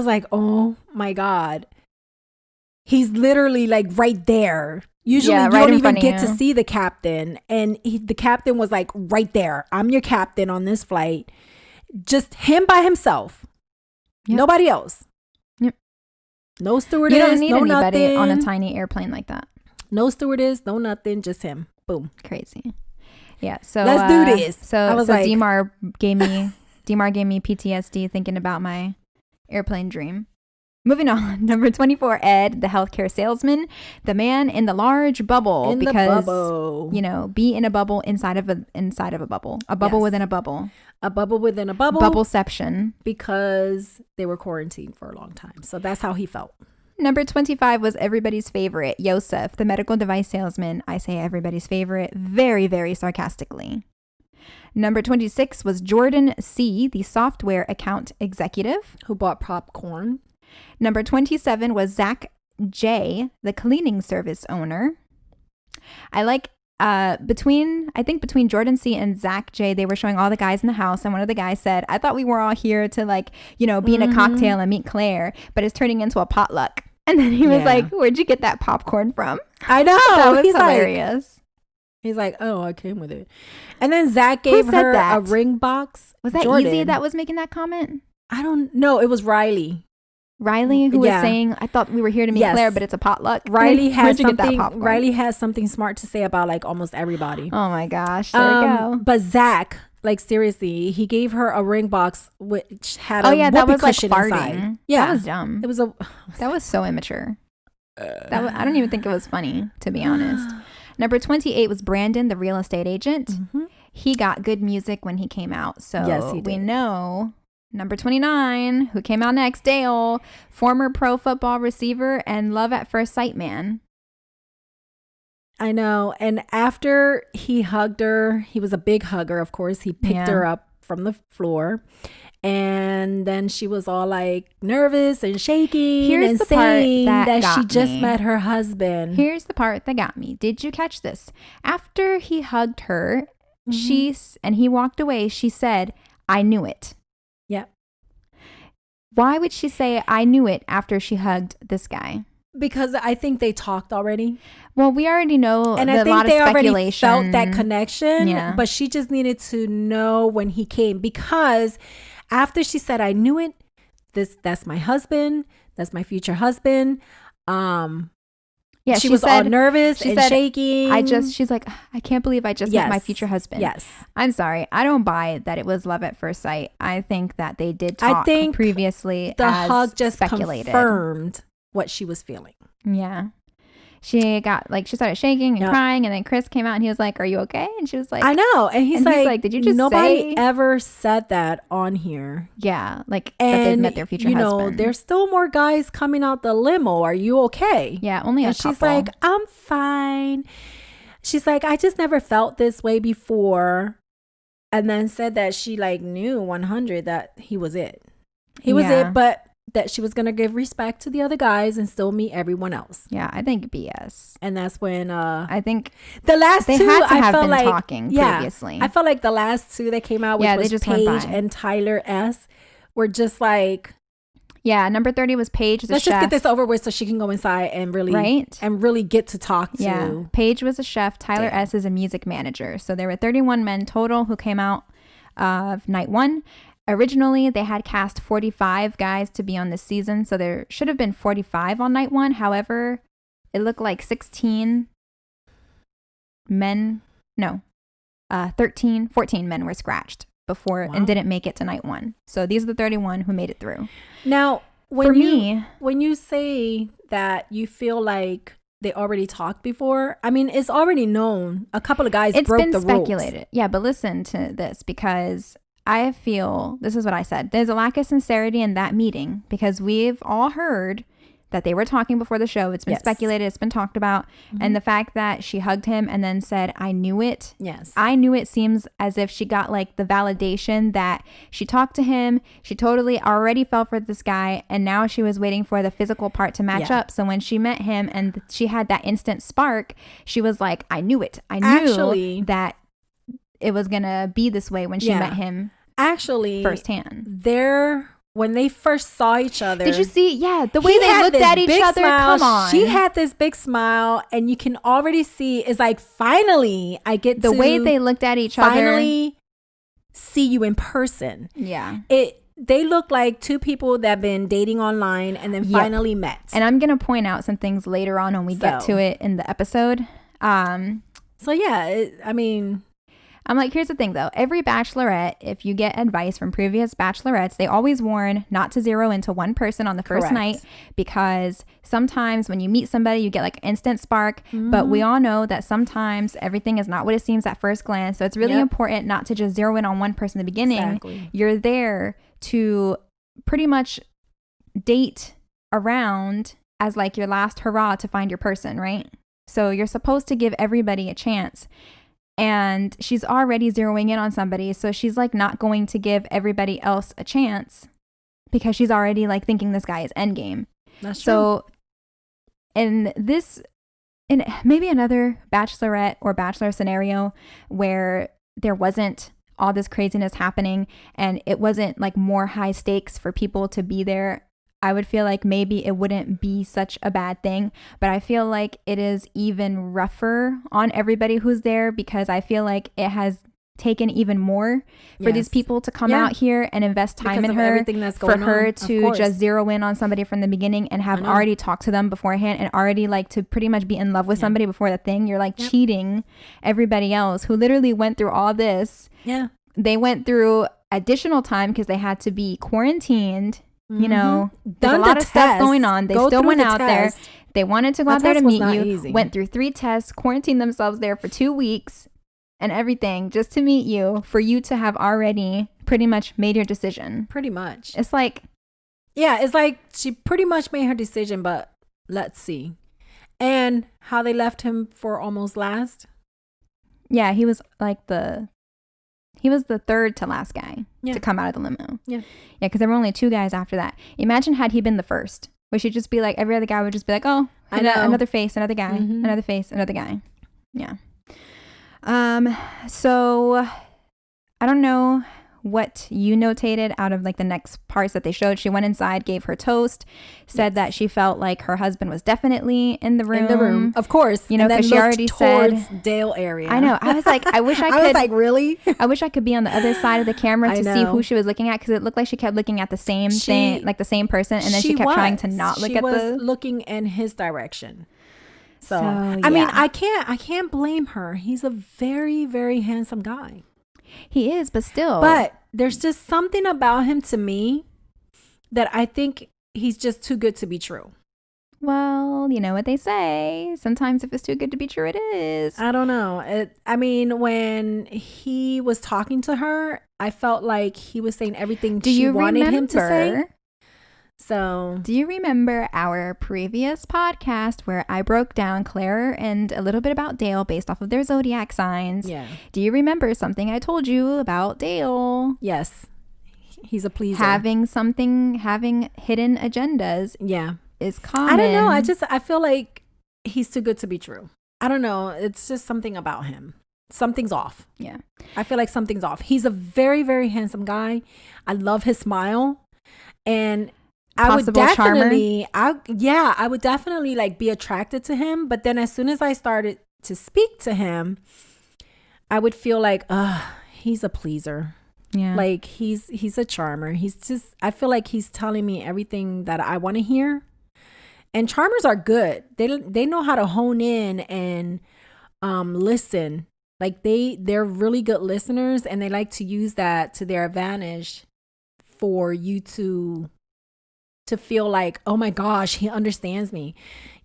like, oh my God, he's literally like right there. Usually you don't even get to see the captain, and the captain was like right there. I'm your captain on this flight. Just him by himself. Yep. Nobody else. Yep. No stewardess. You don't need anybody on a tiny airplane like that. No stewardess, no nothing, just him. Boom. Crazy. Yeah. So let's do this. So Demar gave me PTSD thinking about my airplane dream. Moving on, number 24, Ed, the healthcare salesman, the man in the large bubble. In the bubble. You know, be in a bubble inside of a bubble, a bubble within a bubble, a bubble within a bubble, bubbleception, because they were quarantined for a long time. So that's how he felt. Number 25 was everybody's favorite, Yosef, the medical device salesman. I say everybody's favorite very, very sarcastically. Number 26 was Jordan C., the software account executive, who bought popcorn. Number 27 was Zach J., the cleaning service owner. I like between Jordan C. and Zach J., they were showing all the guys in the house, and one of the guys said, I thought we were all here to be in a cocktail and meet Claire, but it's turning into a potluck. And then he was like, where'd you get that popcorn from? I know. That was hilarious. He's like, oh, I came with it. And then Zach gave her a ring box. Was that Jordan. Easy that was making that comment? I don't know. It was Riley. Who was saying, I thought we were here to meet Claire, but it's a potluck. Riley has something smart to say about like almost everybody. Oh my gosh. There we go. But Zach, like seriously, he gave her a ring box which had a that was like cushion farting. Inside. Yeah. That was dumb. That was so immature. I don't even think it was funny, to be honest. Number 28 was Brandon, the real estate agent. Mm-hmm. He got good music when he came out. So yes, we know. Number 29, who came out next, Dale, former pro football receiver and love at first sight man. I know. And after he hugged her, he was a big hugger, of course. He picked her up from the floor. And then she was all like nervous and shaking and saying that she just met her husband. Here's the part that got me. Did you catch this? After he hugged her, and he walked away, she said, I knew it. Yeah. Why would she say I knew it after she hugged this guy? Because I think they talked already. Well, we already know, and I think they already felt that connection. Yeah. But she just needed to know when he came, because after she said I knew it, that's my husband, that's my future husband. Yeah, she was all nervous and shaking. She's like, I can't believe I just met my future husband. Yes. I'm sorry. I don't buy that it was love at first sight. I think that they did talk previously. The hug just confirmed what she was feeling. Yeah. She started shaking and crying, and then Chris came out and he was like, are you okay? And she was like, I know. And he's like, did you just nobody ever said that on here. Yeah. Like, that they met their future husband. There's still more guys coming out the limo. Are you okay? Yeah. Only a couple. She's like, I'm fine. She's like, I just never felt this way before. And then said that she knew 100 that he was it. He was it, but that she was going to give respect to the other guys and still meet everyone else. Yeah, I think BS. And that's when I think the last they two had to have been like, talking previously. I felt like the last two that came out, which was Paige and Tyler S, were just like, yeah, number 30 was Paige, the let's chef. just get this over with so she can go inside and really get to talk to. Yeah, Paige was a chef. Tyler S is a music manager. So there were 31 men total who came out of night one. Originally, they had cast 45 guys to be on this season, so there should have been 45 on night one. However, it looked like 14 men were scratched before and didn't make it to night one. So these are the 31 who made it through. Now, when you say that you feel like they already talked before, I mean, it's already known. A couple of guys broke the rules. It's been speculated. Yeah, but listen to this, because I feel, this is what I said, there's a lack of sincerity in that meeting, because we've all heard that they were talking before the show. It's been speculated. It's been talked about. Mm-hmm. And the fact that she hugged him and then said, I knew it. Yes. I knew it seems as if she got the validation that she talked to him. She totally already fell for this guy. And now she was waiting for the physical part to match up. So when she met him and she had that instant spark, she was like, I knew it. I knew that it was going to be this way when she met him. Actually, firsthand. When they first saw each other. Did you see? Yeah, the way they looked at each other. Smile. Come on. She had this big smile, and you can already see it's like, finally, I get the way they looked at each other. Finally see you in person. Yeah. They look like two people that have been dating online and then finally met. And I'm going to point out some things later on when we get to it in the episode. So yeah, I mean, I'm like, here's the thing though. Every bachelorette, if you get advice from previous bachelorettes, they always warn not to zero into one person on the first night, because sometimes when you meet somebody, you get like instant spark. But we all know that sometimes everything is not what it seems at first glance. So it's really important not to just zero in on one person in the beginning. Exactly. You're there to pretty much date around as like your last hurrah to find your person, right? So you're supposed to give everybody a chance. And she's already zeroing in on somebody. So she's like not going to give everybody else a chance because she's already like thinking this guy is endgame. That's true. So in maybe another bachelorette or bachelor scenario where there wasn't all this craziness happening and it wasn't like more high stakes for people to be there, I would feel like maybe it wouldn't be such a bad thing. But I feel like it is even rougher on everybody who's there, because I feel like it has taken even more for these people to come out here and invest time in her, for her to just zero in on somebody from the beginning and have already talked to them beforehand and already like to pretty much be in love with somebody before the thing. You're like cheating everybody else who literally went through all this. Yeah. They went through additional time because they had to be quarantined. You know, there's a lot of stuff going on. They still went out there. They wanted to go out there to meet you, went through 3 tests, quarantined themselves there for 2 weeks and everything just to meet you, for you to have already pretty much made your decision. Pretty much. It's like, yeah, it's like she pretty much made her decision, but let's see. And how they left him for almost last. Yeah, he was like the third to last guy to come out of the limo. Yeah, because there were only 2 guys after that. Imagine had he been the first. We should just be like, every other guy would just be like, oh, I know, another face, another guy, another face, another guy. Yeah. So I don't know what you notated out of like the next parts that they showed. She went inside, gave her toast, said that she felt like her husband was definitely in the room. Of course. You know, because she already said Dale area. I know. I was like, I wish I could. I was like, really? I wish I could be on the other side of the camera to see who she was looking at, because it looked like she kept looking at the same thing, like the same person, and then she kept trying to not look at looking in his direction. So I mean, I can't blame her. He's a very, very handsome guy. He is, but still. But there's just something about him to me that I think he's just too good to be true. Well, you know what they say. Sometimes if it's too good to be true, it is. I don't know. I mean, when he was talking to her, I felt like he was saying everything she wanted him to say. So, do you remember our previous podcast where I broke down Claire and a little bit about Dale based off of their zodiac signs? Yeah. Do you remember something I told you about Dale? Yes. He's a pleaser. Having hidden agendas. Yeah. Is common. I don't know. I feel like he's too good to be true. I don't know. It's just something about him. Something's off. Yeah. I feel like something's off. He's a very, very handsome guy. I love his smile. And I would definitely like be attracted to him. But then as soon as I started to speak to him, I would feel like, he's a pleaser. Yeah. Like he's a charmer. I feel like he's telling me everything that I want to hear. And charmers are good. They know how to hone in and listen. Like they're really good listeners, and they like to use that to their advantage for you to feel like, oh my gosh, he understands me.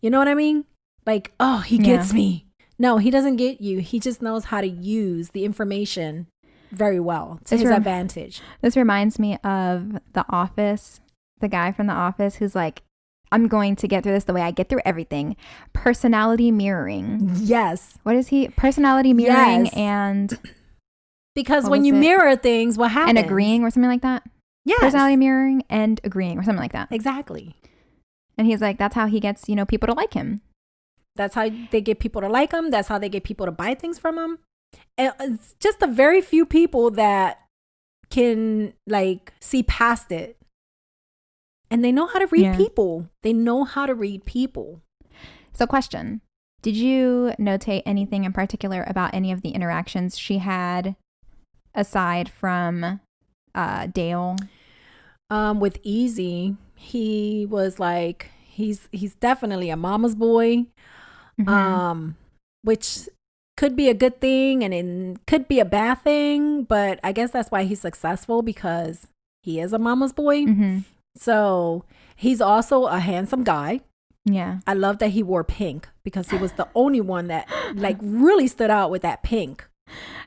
You know what I mean? Like, oh, he gets me. No, he doesn't get you. He just knows how to use the information very well to his advantage. This reminds me of The Office, the guy from The Office who's like, I'm going to get through this the way I get through everything. Personality mirroring. Yes. What is he? Personality mirroring and... Because when you mirror things, what happens? And agreeing or something like that? Yes. Personality mirroring and agreeing or something like that. Exactly. And he's like, that's how he gets, people to like him. That's how they get people to like him. That's how they get people to buy things from him. And it's just a very few people that can like see past it. And they know how to read people. They know how to read people. So question, did you notate anything in particular about any of the interactions she had aside from Dale? With Easy, he was like, he's definitely a mama's boy. Which could be a good thing and it could be a bad thing, but I guess that's why he's successful, because he is a mama's boy. Mm-hmm. So he's also a handsome guy. Yeah. I love that he wore pink, because he was the only one that like really stood out with that pink.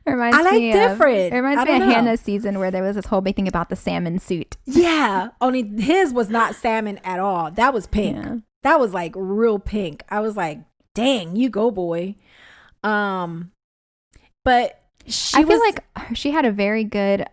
It reminds me different. It reminds I me of don't know. Hannah's season where there was this whole big thing about the salmon suit. Yeah, only his was not salmon at all. That was pink. Yeah. That was like real pink. I was like, dang, you go, boy. But I feel like she had a very good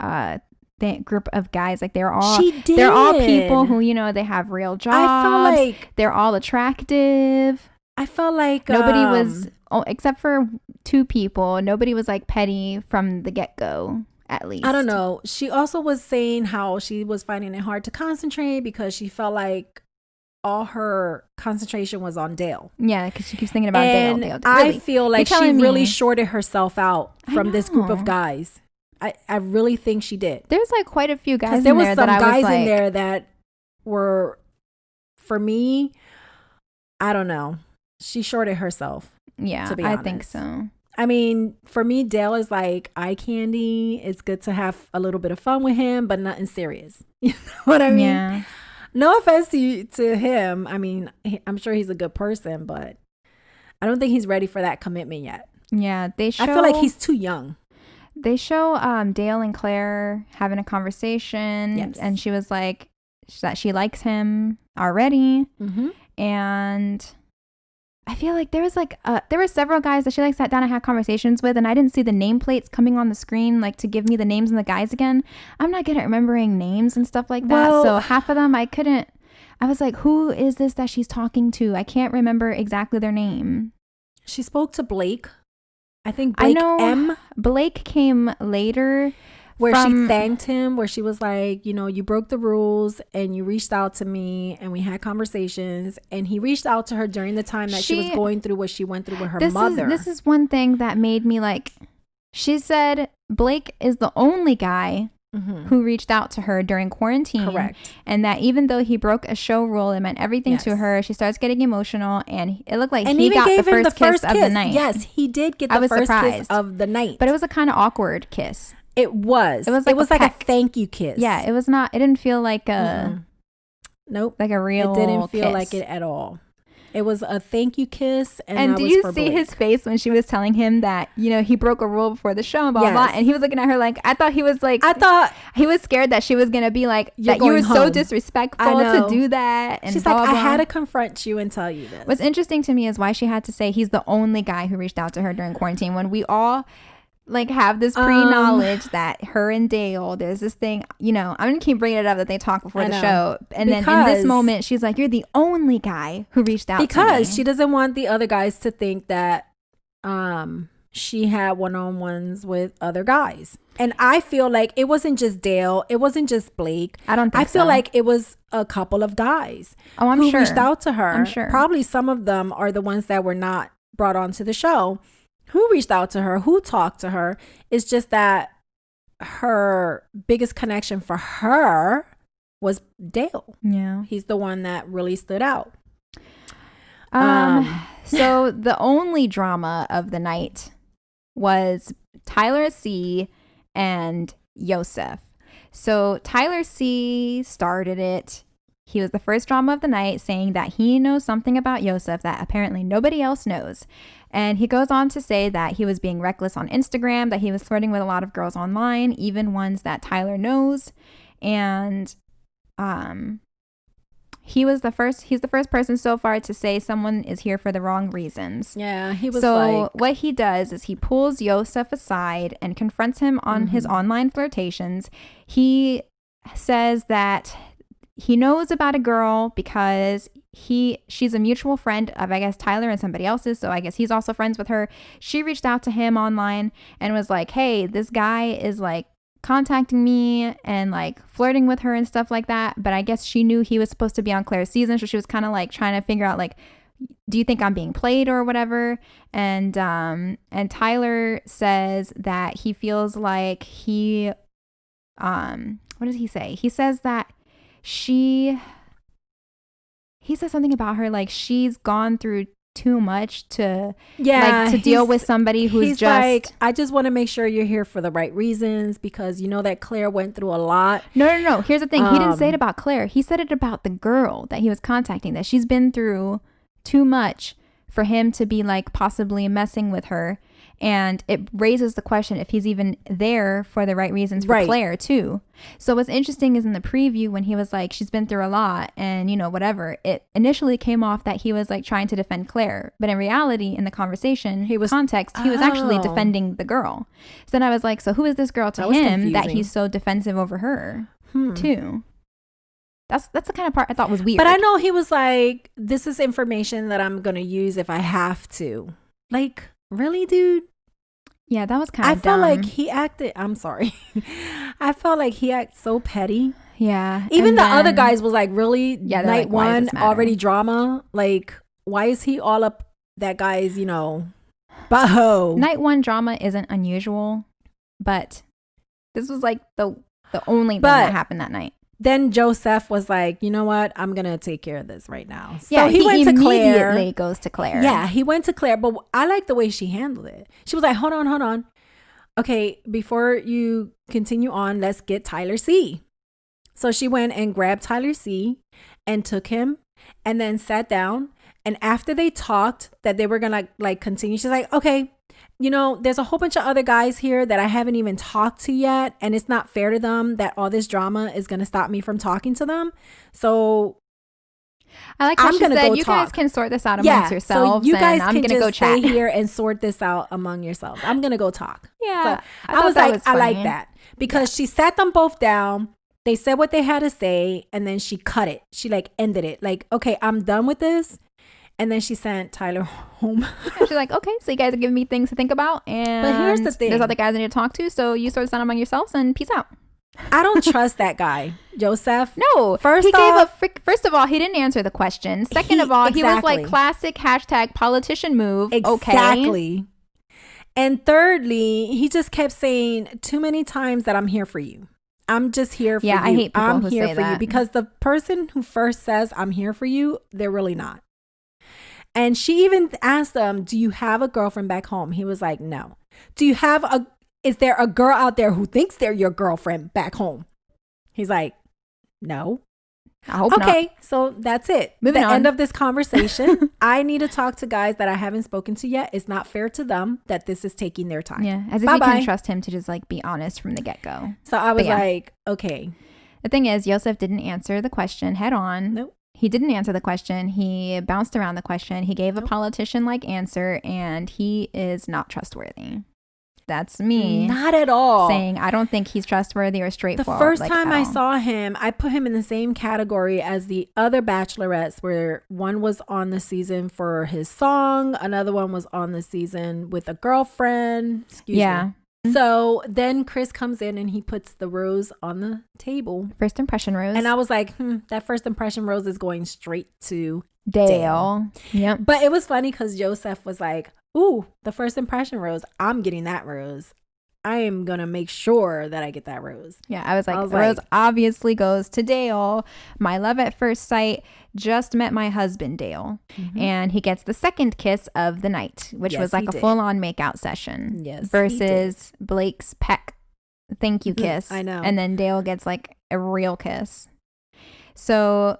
group of guys. Like they're all people who, you know, they have real jobs. I felt like they're all attractive. I felt like nobody was, except for 2 people, nobody was like petty from the get-go, at least. I don't know. She also was saying how she was finding it hard to concentrate because she felt like all her concentration was on Dale. Yeah, because she keeps thinking about and Dale. Really? I feel like she really shorted herself out from this group of guys. I really think she did. There's like quite a few guys in there was there some that guys I was like, in there that were, for me, I don't know. She shorted herself. Yeah, to be I honest. think so. I mean, for me, Dale is like eye candy. It's good to have a little bit of fun with him, but nothing serious. You know what I mean? Yeah. No offense to him. I mean, I'm sure he's a good person, but I don't think he's ready for that commitment yet. Yeah, I feel like he's too young. They show Dale and Claire having a conversation, yes. and she was like that she likes him already, mm-hmm. and I feel like there were several guys that she like sat down and had conversations with, and I didn't see the nameplates coming on the screen like to give me the names and the guys again. I'm not good at remembering names and stuff like that. So half of them I was like, who is this that she's talking to? I can't remember exactly their name. She spoke to Blake. I think Blake Blake came later. Where she thanked him, where she was like, you know, you broke the rules and you reached out to me and we had conversations, and he reached out to her during the time that she was going through what she went through with her mother. This is one thing that made me like, she said Blake is the only guy who reached out to her during quarantine. Correct. And that even though he broke a show rule and meant everything to her, she starts getting emotional, and it looked like he got the first kiss of the night. Yes, he did get the first kiss of the night. But it was a kind of awkward kiss. It was like a thank you kiss. Yeah, it was not. It didn't feel like a. Nope. Like a real. It didn't feel kiss. like it at all. It was a thank you kiss, and did you see his face when she was telling him that, you know, he broke a rule before the show and blah blah, and he was looking at her like, I thought he was scared that she was gonna be like that you were so disrespectful to do that. And she's blah, like, blah. I had to confront you and tell you this. What's interesting to me is why she had to say he's the only guy who reached out to her during quarantine, when we all like have this pre-knowledge that her and Dale, there's this thing, you know, I'm gonna keep bringing it up that they talk before the show, and then in this moment she's like, you're the only guy who reached out to me. Because she doesn't want the other guys to think that she had one-on-ones with other guys. And I feel like it wasn't just Dale, it wasn't just Blake. I feel like it was a couple of guys who reached out to her. I'm sure. Probably some of them are the ones that were not brought onto the show, who reached out to her, who talked to her. It's just that her biggest connection for her was Dale. Yeah. He's the one that really stood out. So the only drama of the night was Tyler C. and Yosef. So Tyler C. started it. He was the first drama of the night, saying that he knows something about Yosef that apparently nobody else knows. And he goes on to say that he was being reckless on Instagram, that he was flirting with a lot of girls online, even ones that Tyler knows. And he's the first person so far to say someone is here for the wrong reasons. Yeah, he was so what he does is he pulls Yosef aside and confronts him on his online flirtations. He says that he knows about a girl because she's a mutual friend of, I guess, Tyler and somebody else's. So I guess he's also friends with her. She reached out to him online and was like, hey, this guy is like contacting me and like flirting with her and stuff like that. But I guess she knew he was supposed to be on Clare's season. So she was kind of like trying to figure out like, do you think I'm being played or whatever? And Tyler says that he feels like what does he say? He says that he says something about her like she's gone through too much to to deal with somebody who's he's just like, I just want to make sure you're here for the right reasons, because you know that Claire went through a lot. No. Here's the thing. He didn't say it about Claire. He said it about the girl that he was contacting, that she's been through too much for him to be like possibly messing with her. And it raises the question if he's even there for the right reasons for Claire too. So what's interesting is in the preview when he was like, she's been through a lot and, you know, whatever, it initially came off that he was like trying to defend Claire. But in reality, in the conversation, he was actually defending the girl. So then I was like, so who is this girl to him that he's so defensive over her too? That's the kind of part I thought was weird. But I know he was like, this is information that I'm going to use if I have to. Like, really, dude? Yeah, that was kind of dumb. I felt like he acted, I'm sorry. I felt like he acted so petty. Yeah. Even the other guys was like, really? Yeah, night like, one, already drama? Like, why is he all up that guy's, you know, butthole? Night one drama isn't unusual, but this was like the only thing that happened that night. Then Joseph was like, you know what? I'm going to take care of this right now. So yeah, he went to Claire. Immediately goes to Claire. Yeah, he went to Claire. But I like the way she handled it. She was like, hold on. Okay, before you continue on, let's get Tyler C. So she went and grabbed Tyler C and took him and then sat down. And after they talked that they were going to like continue, she's like, okay, you know, there's a whole bunch of other guys here that I haven't even talked to yet. And it's not fair to them that all this drama is going to stop me from talking to them. So I like how she said, you guys can sort this out amongst yourselves. So you guys and I'm can gonna just go chat stay here and sort this out among yourselves. I'm going to go talk. Yeah. So I was like, I like that because she sat them both down. They said what they had to say. And then she cut it. She like ended it. Like, okay, I'm done with this. And then she sent Tyler home. She's like, okay, so you guys are giving me things to think about. And but here's the thing. There's other guys I need to talk to. So you sort this out among yourselves and peace out. I don't trust that guy, Joseph. No. First of all, he didn't answer the question. Second of all, he was like classic hashtag politician move. Exactly. Okay. And thirdly, he just kept saying too many times that I'm here for you. I'm just here for you. Yeah, I hate people I'm who here say for that. you. Because the person who first says I'm here for you, they're really not. And she even asked him, do you have a girlfriend back home? He was like, no. Is there a girl out there who thinks they're your girlfriend back home? He's like, no. I hope not. Okay, so that's it. Moving on. End of this conversation. I need to talk to guys that I haven't spoken to yet. It's not fair to them that this is taking their time. Yeah, as if you can trust him to just like be honest from the get-go. So I was like, okay. The thing is, Joseph didn't answer the question head on. Nope. He didn't answer the question. He bounced around the question. He gave a politician-like answer, and he is not trustworthy. That's me. Not at all. Saying, I don't think he's trustworthy or straightforward. The first time I saw him, I put him in the same category as the other bachelorettes, where one was on the season for his song. Another one was on the season with a girlfriend. Excuse me. So then Chris comes in and he puts the rose on the table. First impression rose. And I was like, that first impression rose is going straight to Dale. Yep. But it was funny because Joseph was like, ooh, the first impression rose. I'm getting that rose. I am going to make sure that I get that rose. Yeah, I was like, the rose obviously goes to Dale. My love at first sight, just met my husband, Dale. Mm-hmm. And he gets the second kiss of the night, which was like a full-on makeout session. Yes, versus Blake's peck thank you kiss. I know. And then Dale gets like a real kiss. So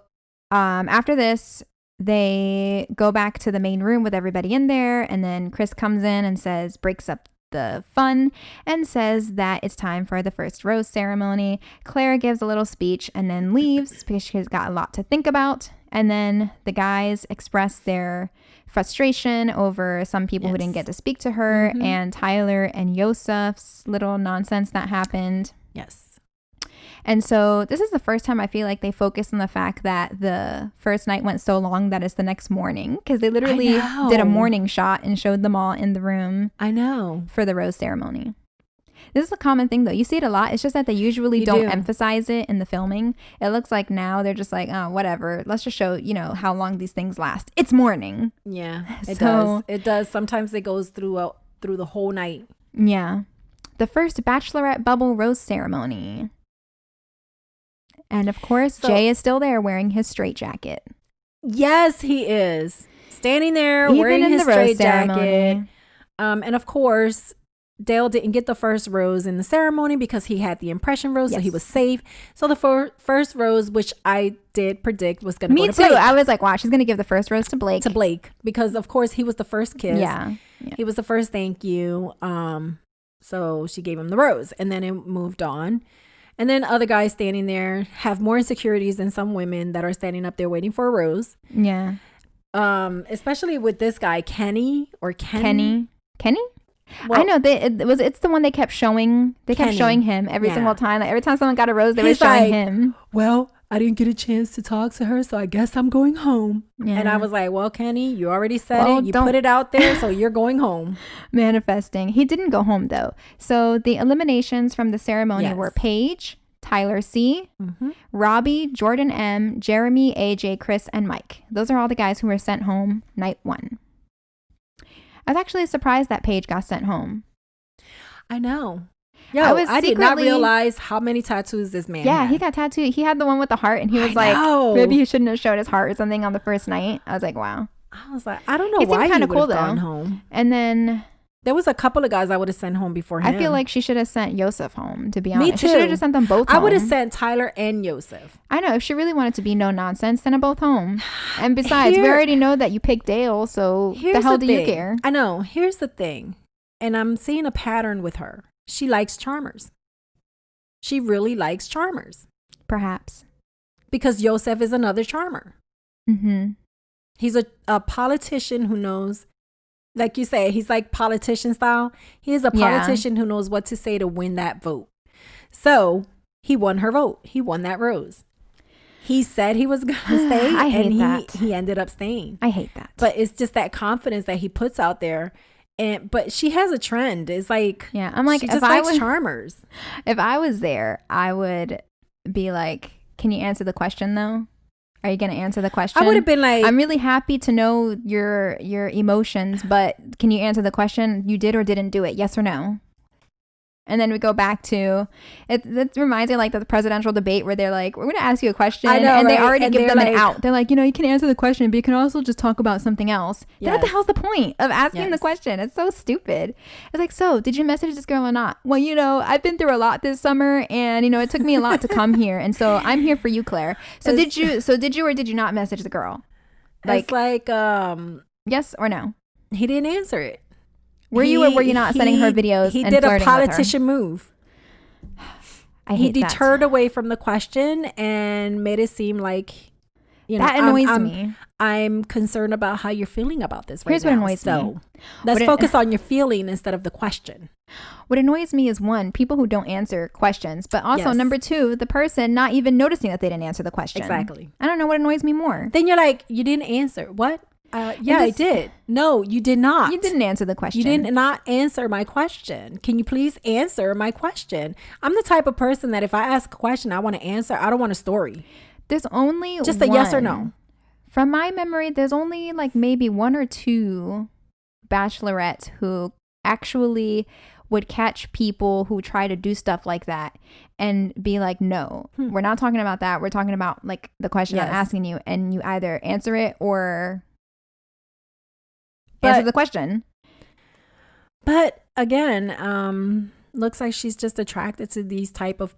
after this, they go back to the main room with everybody in there. And then Chris comes in and breaks up the fun and says that it's time for the first rose ceremony. Claire gives a little speech and then leaves because she's got a lot to think about. And then the guys express their frustration over some people who didn't get to speak to her, and Tyler and Yosef's little nonsense that happened. Yes. And so this is the first time I feel like they focus on the fact that the first night went so long that it's the next morning, because they literally did a morning shot and showed them all in the room. I know. For the rose ceremony. This is a common thing, though. You see it a lot. It's just that they usually don't emphasize it in the filming. It looks like now they're just like, oh, whatever. Let's just show, how long these things last. It's morning. Yeah, it does. It does. Sometimes it goes through the whole night. Yeah. The first Bachelorette bubble rose ceremony. And of course, Jay is still there wearing his straitjacket. Yes, he is. standing there Even wearing in his the rose straight jacket. ceremony. And of course, Dale didn't get the first rose in the ceremony because he had the impression rose, so he was safe. So the first rose, which I did predict was going to go to Blake. Me too. I was like, wow, she's going to give the first rose to Blake. Because of course he was the first kiss. Yeah. He was the first thank you. So she gave him the rose, and then it moved on. And then other guys standing there have more insecurities than some women that are standing up there waiting for a rose. Yeah. Especially with this guy, Kenny. Well, I know it's the one they kept showing. They kept showing him every single time. Like every time someone got a rose, they were showing him. Well, I didn't get a chance to talk to her, so I guess I'm going home. Yeah. And I was like, well, Kenny, you already said it. You put it out there, so you're going home. Manifesting. He didn't go home, though. So the eliminations from the ceremony were Paige, Tyler C, Robbie, Jordan M, Jeremy, AJ, Chris, and Mike. Those are all the guys who were sent home night 1. I was actually surprised that Paige got sent home. I know. I did not realize how many tattoos this man had. He got tattooed. He had the one with the heart, and he was like, maybe he shouldn't have showed his heart or something on the first night. I was like, wow. I was like, I don't know why he would have gone home. And then there was a couple of guys I would have sent home before him. I feel like she should have sent Yosef home, to be honest. Me too. She should have just sent them both home. I would have sent Tyler and Yosef. I know. If she really wanted to be no nonsense, send them both home. And besides, we already know that you picked Dale, so the hell do you care? I know. Here's the thing. And I'm seeing a pattern with her. She likes charmers. She really likes charmers. Perhaps. Because Yosef is another charmer. Mm-hmm. He's a politician who knows, like you say, he's like politician style. He is a politician who knows what to say to win that vote. So he won her vote. He won that rose. He said he was going to stay. I hate that. He ended up staying. I hate that. But it's just that confidence that he puts out there. But she has a trend. It's like, I'm like, she just likes charmers. If I was there, I would be like, can you answer the question though? Are you going to answer the question? I would have been like, I'm really happy to know your emotions, but can you answer the question? You did or didn't do it? Yes or no? And then we go back to it reminds me like the presidential debate where they're like, we're going to ask you a question. I know, and they already give them an out. They're like, you can answer the question, but you can also just talk about something else. Yes. Then what the hell's the point of asking the question? It's so stupid. It's like, so did you message this girl or not? Well, I've been through a lot this summer, and it took me a lot to come here, and so I'm here for you, Claire. So did you or did you not message the girl? Like, yes or no? He didn't answer it. Were you or were you not sending her videos? He did a politician move. He deterred away from the question and made it seem like, that annoys me. I'm concerned about how you're feeling about this right now. Here's what annoys me. Let's focus on your feeling instead of the question. What annoys me is, one, people who don't answer questions, but also number two, the person not even noticing that they didn't answer the question. Exactly. I don't know what annoys me more. Then you're like, you didn't answer. What? I did. No, you did not. You didn't answer the question. You did not answer my question. Can you please answer my question? I'm the type of person that if I ask a question, I want to answer. I don't want a story. There's only just a yes or no. From my memory, there's only like maybe 1 or 2 bachelorettes who actually would catch people who try to do stuff like that and be like, no, we're not talking about that. We're talking about like the question I'm asking you, and you either answer it or answer the question. But again, looks like she's just attracted to these type of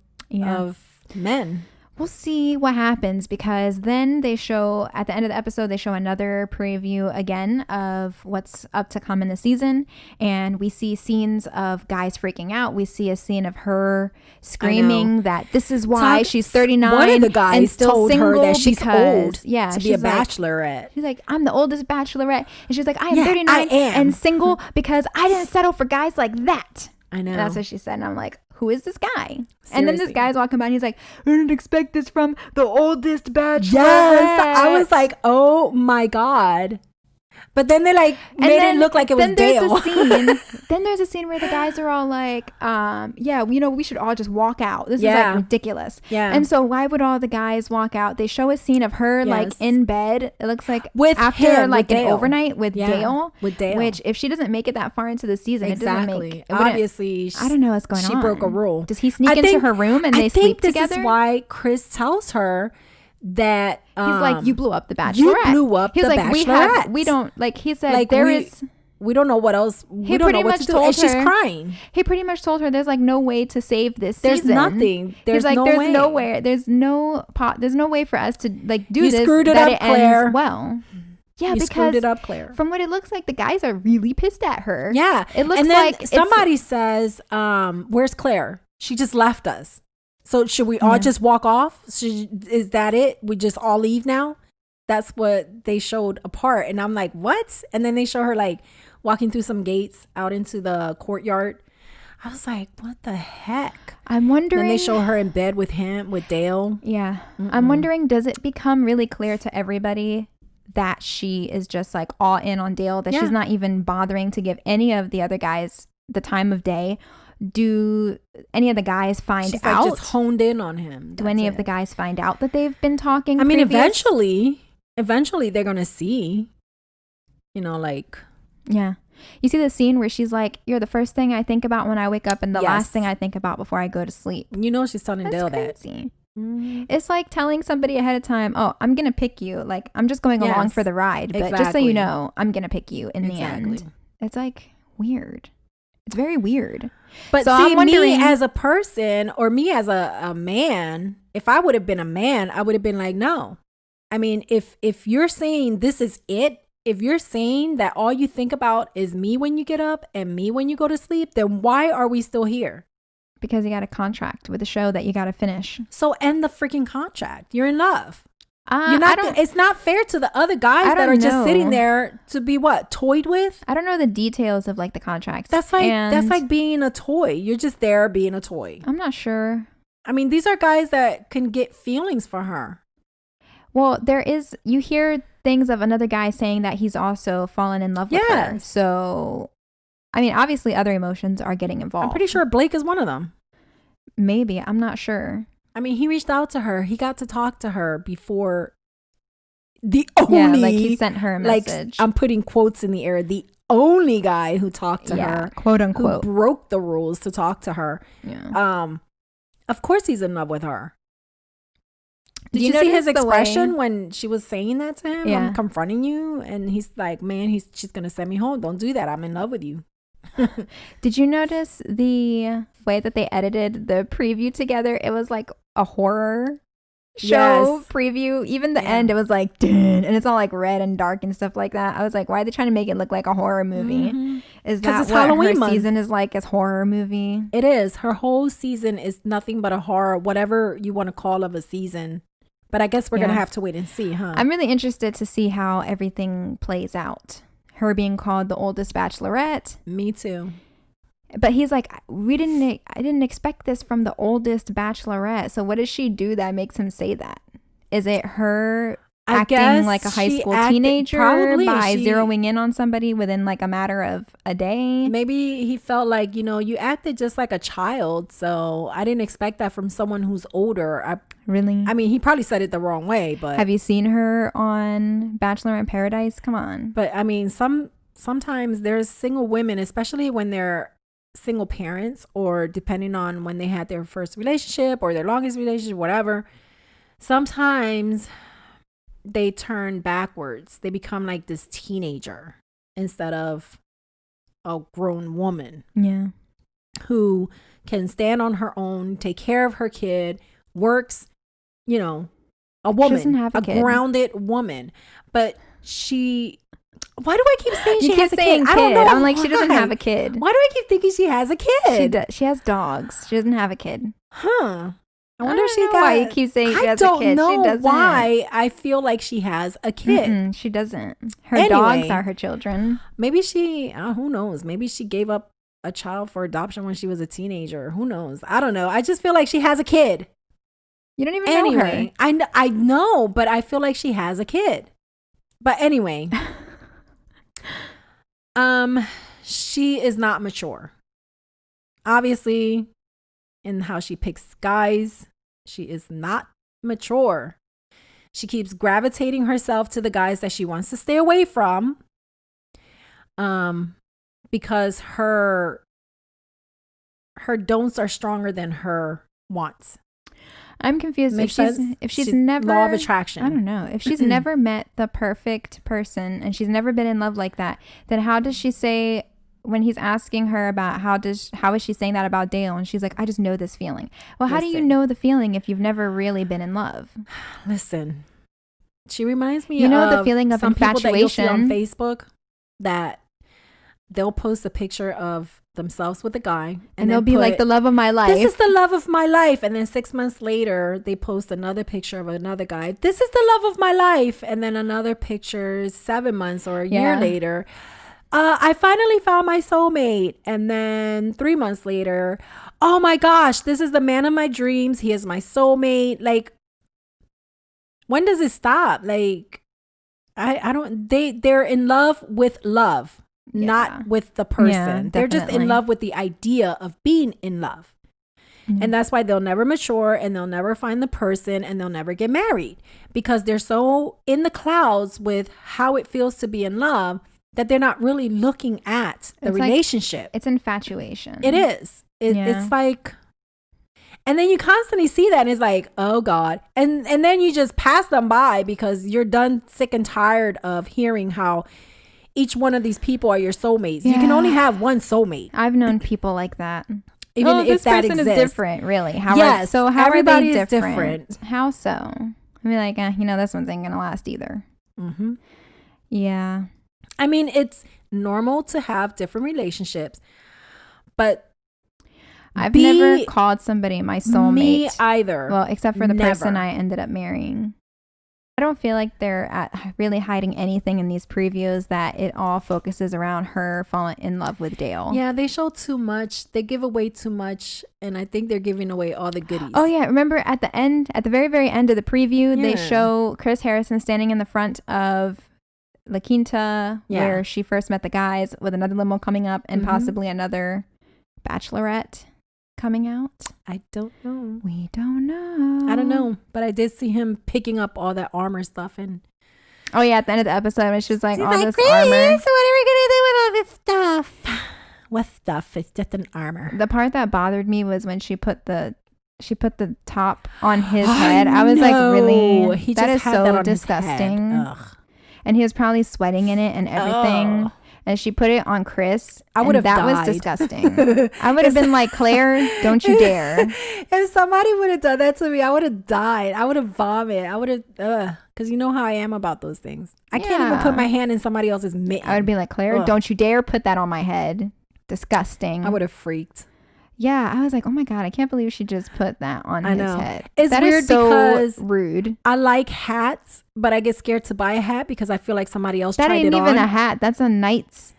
men. We'll see what happens, because then they show at the end of the episode, they show another preview again of what's up to come in the season. And we see scenes of guys freaking out. We see a scene of her screaming that this is why she's 39. One of the guys and still told her that she's old to be a bachelorette. She's like, I'm the oldest bachelorette. And she's like, I am 39 and single because I didn't settle for guys like that. I know. And that's what she said. And I'm like, who is this guy? Seriously. And then this guy's walking by and he's like, I didn't expect this from the oldest bachelorette. Yes. I was like, oh my God. But then they made it look like it was Dale. Then there's a scene where the guys are all like, we should all just walk out. This is like ridiculous. Yeah. And so why would all the guys walk out? They show a scene of her like in bed. It looks like an overnight with Dale. With Dale. Which if she doesn't make it that far into the season, it doesn't make obviously. I don't know what's going on. She broke a rule. Does he sneak into her room and they sleep together? This is why Chris tells her that he's like, you blew up the Bachelorette. You blew up he's the like, Bachelorette. we don't, like, he said, like, we don't know what else. We don't know what to do. And she's crying. He pretty much told her there's like no way to save this there's season. Nothing. He's like, there's nowhere. There's no way for us to like do you this. Screwed it that up, it Claire. ends well. Yeah, you because screwed it up, Claire. From what it looks like, the guys are really pissed at her. Yeah. It looks and then like somebody says, where's Claire? She just left us. So should we all just walk off? Is that it? We just all leave now? That's what they showed apart. And I'm like, what? And then they show her like walking through some gates out into the courtyard. I was like, what the heck? I'm wondering. Then they show her in bed with Dale. Yeah. I'm wondering, does it become really clear to everybody that she is just like all in on Dale, that she's not even bothering to give any of the other guys the time of day? Do any of the guys find she's out? Like just honed in on him. Do any of the guys find out that they've been talking? I mean, eventually they're going to see, like. Yeah. You see the scene where she's like, you're the first thing I think about when I wake up and the last thing I think about before I go to sleep. She's telling Dale that. Mm-hmm. It's like telling somebody ahead of time, oh, I'm going to pick you. Like, I'm just going along for the ride. But just so you know, I'm going to pick you in the end. It's like weird. It's very weird. But so see, me as a person or me as a man, if I would have been a man, I would have been like, no. I mean, if you're saying this is it, if you're saying that all you think about is me when you get up and me when you go to sleep, then why are we still here? Because you got a contract with a show that you got to finish. So end the freaking contract. You're in love. You're not. It's not fair to the other guys that are just sitting there to be toyed with. I don't know the details of like the contracts. That's like being a toy. You're just there being a toy. I'm not sure. I mean, these are guys that can get feelings for her. Well, you hear things of another guy saying that he's also fallen in love with her. So, I mean, obviously other emotions are getting involved. I'm pretty sure Blake is one of them. Maybe. I'm not sure. I mean, he reached out to her. He got to talk to her before the only... like he sent her a message. I'm putting quotes in the air. The only guy who talked to her. Quote unquote. Who broke the rules to talk to her. Yeah. Of course he's in love with her. Did you see his expression when she was saying that to him? I'm confronting you. And he's like, man, she's going to send me home. Don't do that. I'm in love with you. Did you notice the way that they edited the preview together? It was like a horror show preview. Even the end, it was like, dun, and it's all like red and dark and stuff like that. I was like, why are they trying to make it look like a horror movie? Mm-hmm. Is that what Halloween her season is like, as horror movie? It is. Her whole season is nothing but a horror, whatever you want to call of a season. But I guess we're going to have to wait and see, huh? I'm really interested to see how everything plays out. Her being called the oldest Bachelorette. Me too. But he's like, I didn't expect this from the oldest Bachelorette. So what does she do that makes him say that? Is it her acting like a high school teenager by zeroing in on somebody within like a matter of a day? Maybe he felt like, you acted just like a child. So I didn't expect that from someone who's older. Really? I mean, he probably said it the wrong way, but... Have you seen her on Bachelor in Paradise? Come on. But I mean, sometimes there's single women, especially when they're single parents or depending on when they had their first relationship or their longest relationship, whatever. Sometimes they turn backwards. They become like this teenager instead of a grown woman. Yeah. Who can stand on her own, take care of her kid, works, a woman, she doesn't have a kid. Grounded woman. But why do I keep saying she has a kid? I don't know. I'm like, she doesn't have a kid. Why do I keep thinking she has a kid? She has dogs. She doesn't have a kid. Huh. I wonder if she got... why you keep saying she has a kid. I don't know why I feel like she has a kid. Mm-mm, she doesn't. Her dogs are her children. Maybe who knows? Maybe she gave up a child for adoption when she was a teenager. Who knows? I don't know. I just feel like she has a kid. You don't even know her. I know, but I feel like she has a kid. But anyway, she is not mature. Obviously, in how she picks guys, she is not mature. She keeps gravitating herself to the guys that she wants to stay away from. Because her don'ts are stronger than her wants. I'm confused. Makes if sense? she's never law of attraction. I don't know. If she's never met the perfect person and she's never been in love like that, then how does she say when he's asking her about how is she saying that about Dale, and she's like, I just know this feeling. Well, how do you know the feeling if you've never really been in love? Listen, she reminds me the feeling of some infatuation people that you'll see on Facebook that they'll post a picture of themselves with a guy and they'll be like, the love of my life. This is the love of my life. And then 6 months later, they post another picture of another guy. This is the love of my life. And then another picture 7 months or a year later. I finally found my soulmate. And then 3 months later, oh my gosh, this is the man of my dreams. He is my soulmate. Like, when does it stop? Like, I don't, they're in love with love, not with the person. They're just in love with the idea of being in love. And that's why they'll never mature and they'll never find the person and they'll never get married, because they're so in the clouds with how it feels to be in love that they're not really looking at the relationship. Like, it's infatuation. It is. It's like, and then you constantly see that and it's like, oh God. And then you just pass them by because you're done sick and tired of hearing how each one of these people are your soulmates. You can only have one soulmate. I've known people like that. Even if this that person exists. is different, really. How everybody are they is different. How so? I'd be like, this one's ain't gonna last either. Mm-hmm. Yeah. I mean, it's normal to have different relationships, but I've never called somebody my soulmate. Me either. Well, except for the person I ended up marrying. I don't feel like they're really hiding anything in these previews, that it all focuses around her falling in love with Dale. Yeah, they show too much. They give away too much. And I think they're giving away all the goodies. Oh, yeah. Remember at the very, very end of the preview, they show Chris Harrison standing in the front of La Quinta, where she first met the guys, with another limo coming up and possibly another Bachelorette coming out. I don't know. We don't know. I don't know, but I did see him picking up all that armor stuff. And oh yeah, at the end of the episode, it's just like all this Grace, armor. So what are we gonna do with all this stuff? What stuff? It's just an armor. The part that bothered me was when she put the top on his head. I was like, really? That is so disgusting. And he was probably sweating in it and everything. And she put it on Chris. I would have died. That was disgusting. I would have been like, Claire, don't you dare. If somebody would have done that to me, I would have died. I would have vomited. I would have, because you know how I am about those things. I can't even put my hand in somebody else's mitten. I would be like, Claire, don't you dare put that on my head. Disgusting. I would have freaked. Yeah, I was like, oh my God, I can't believe she just put that on his head. It's weird because rude. I like hats, but I get scared to buy a hat because I feel like somebody else tried it on. That ain't even a hat. That's a knight's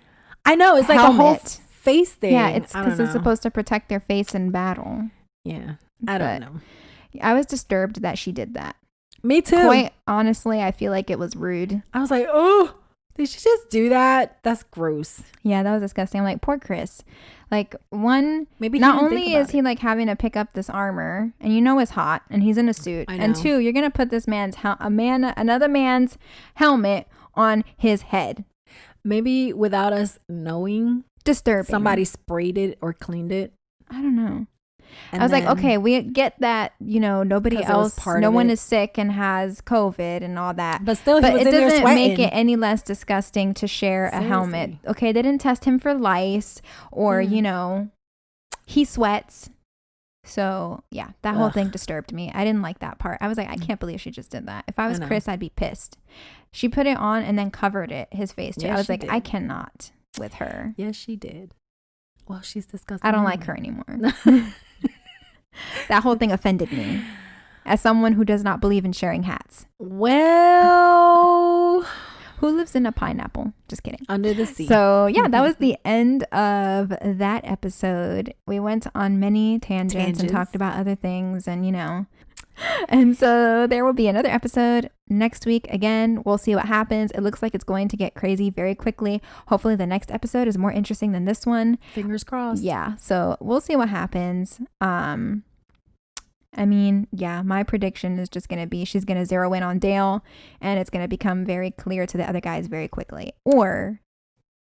I know. It's helmet. Like a whole face thing. Yeah, it's because it's supposed to protect their face in battle. Yeah, I don't know. I was disturbed that she did that. Me too. Quite honestly, I feel like it was rude. I was like, oh, did she just do that? That's gross. Yeah, that was disgusting. I'm like, poor Chris. Like, maybe not only is he like having to pick up this armor, and it's hot, and he's in a suit, and two, you're gonna put this another man's helmet on his head. Maybe without us knowing, disturbing. Somebody sprayed it or cleaned it. I don't know. I was like, okay, we get that, nobody else, no one is sick and has COVID and all that. But still, it doesn't make it any less disgusting to share a helmet. Okay, they didn't test him for lice or, he sweats. So, yeah, that whole thing disturbed me. I didn't like that part. I was like, I can't believe she just did that. If I was Chris, I'd be pissed. She put it on and then covered his face too. I was like, I cannot with her. Yes, she did. Well, she's disgusting. I don't like her anymore. That whole thing offended me as someone who does not believe in sharing hats. Well, who lives in a pineapple? Just kidding. Under the sea. So yeah, that was the end of that episode. We went on many tangents and talked about other things and and so there will be another episode next week. Again, we'll see what happens. It looks like it's going to get crazy very quickly. Hopefully the next episode is more interesting than this one. Fingers crossed. Yeah, so we'll see what happens. I mean, yeah, my prediction is just going to be she's going to zero in on Dale and it's going to become very clear to the other guys very quickly. Or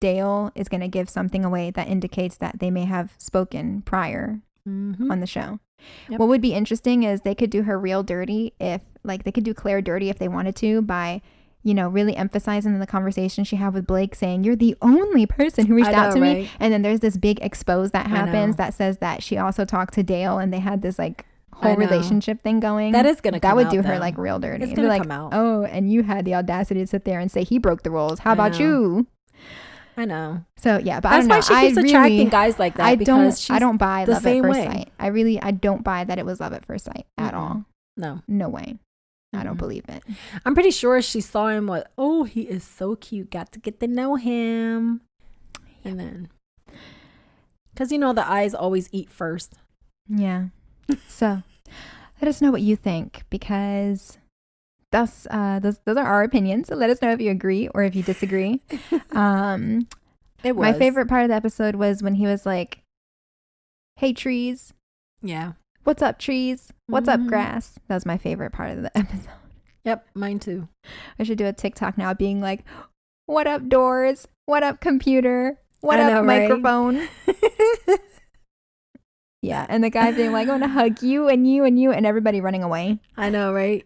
Dale is going to give something away that indicates that they may have spoken prior on the show. Yep. What would be interesting is they could do her real dirty if, like, they could do Claire dirty if they wanted to by, you know, really emphasizing the conversation she had with Blake, saying, you're the only person who reached out to me. And then there's this big expose that happens that says that she also talked to Dale and they had this like whole relationship thing going. That is gonna come that would out, do her though. like real dirty. It's It'd be gonna like, come out. oh, and you had the audacity to sit there and say he broke the rules. How about know. you? I know. So yeah, but That's I don't know. why she keeps attracting guys like that. I because don't buy the love at same first way. sight. I don't buy that it was love at first sight at all. No way. I don't believe it. I'm pretty sure she saw him. He is so cute. Got to get to know him. And then, because you know the eyes always eat first. Yeah. So let us know what you think, because those are our opinions. So let us know if you agree or if you disagree. My favorite part of the episode was when he was like, hey, trees. Yeah. What's up, trees? What's up, grass? That was my favorite part of the episode. Yep, mine too. I should do a TikTok now being like, what up, doors? What up, computer? What up, microphone? Yeah, and the guy being like, I want to hug you and you and you, and everybody running away. I know, right?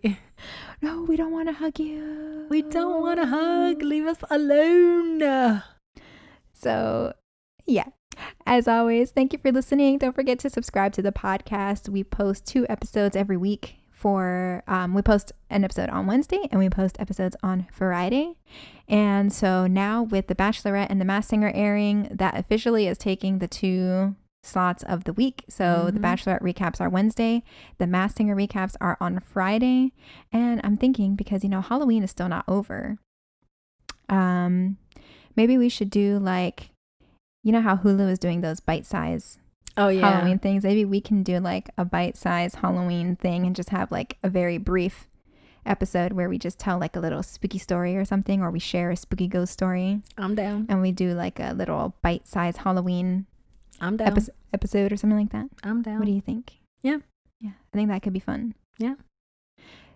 No, we don't want to hug you. We don't want to hug. Leave us alone. So, yeah. As always, thank you for listening. Don't forget to subscribe to the podcast. We post 2 episodes every week. We post an episode on Wednesday and we post episodes on Friday. And so now with The Bachelorette and The Masked Singer airing, that officially is taking the 2 slots of the week. So The Bachelorette recaps are Wednesday, The Masked Singer recaps are on Friday. And I'm thinking, because, you know, Halloween is still not over, maybe we should do like, you know how Hulu is doing those bite-size Halloween things? Maybe we can do like a bite-size Halloween thing and just have like a very brief episode where we just tell like a little spooky story or something, or we share a spooky ghost story. I'm down. And we do like a little bite-size Halloween episode or something like that. I'm down. What do you think? Yeah. I think that could be fun. Yeah.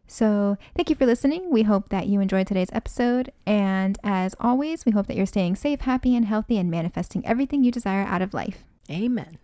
So thank you for listening. We hope that you enjoyed today's episode. And as always, we hope that you're staying safe, happy, and healthy, and manifesting everything you desire out of life. Amen.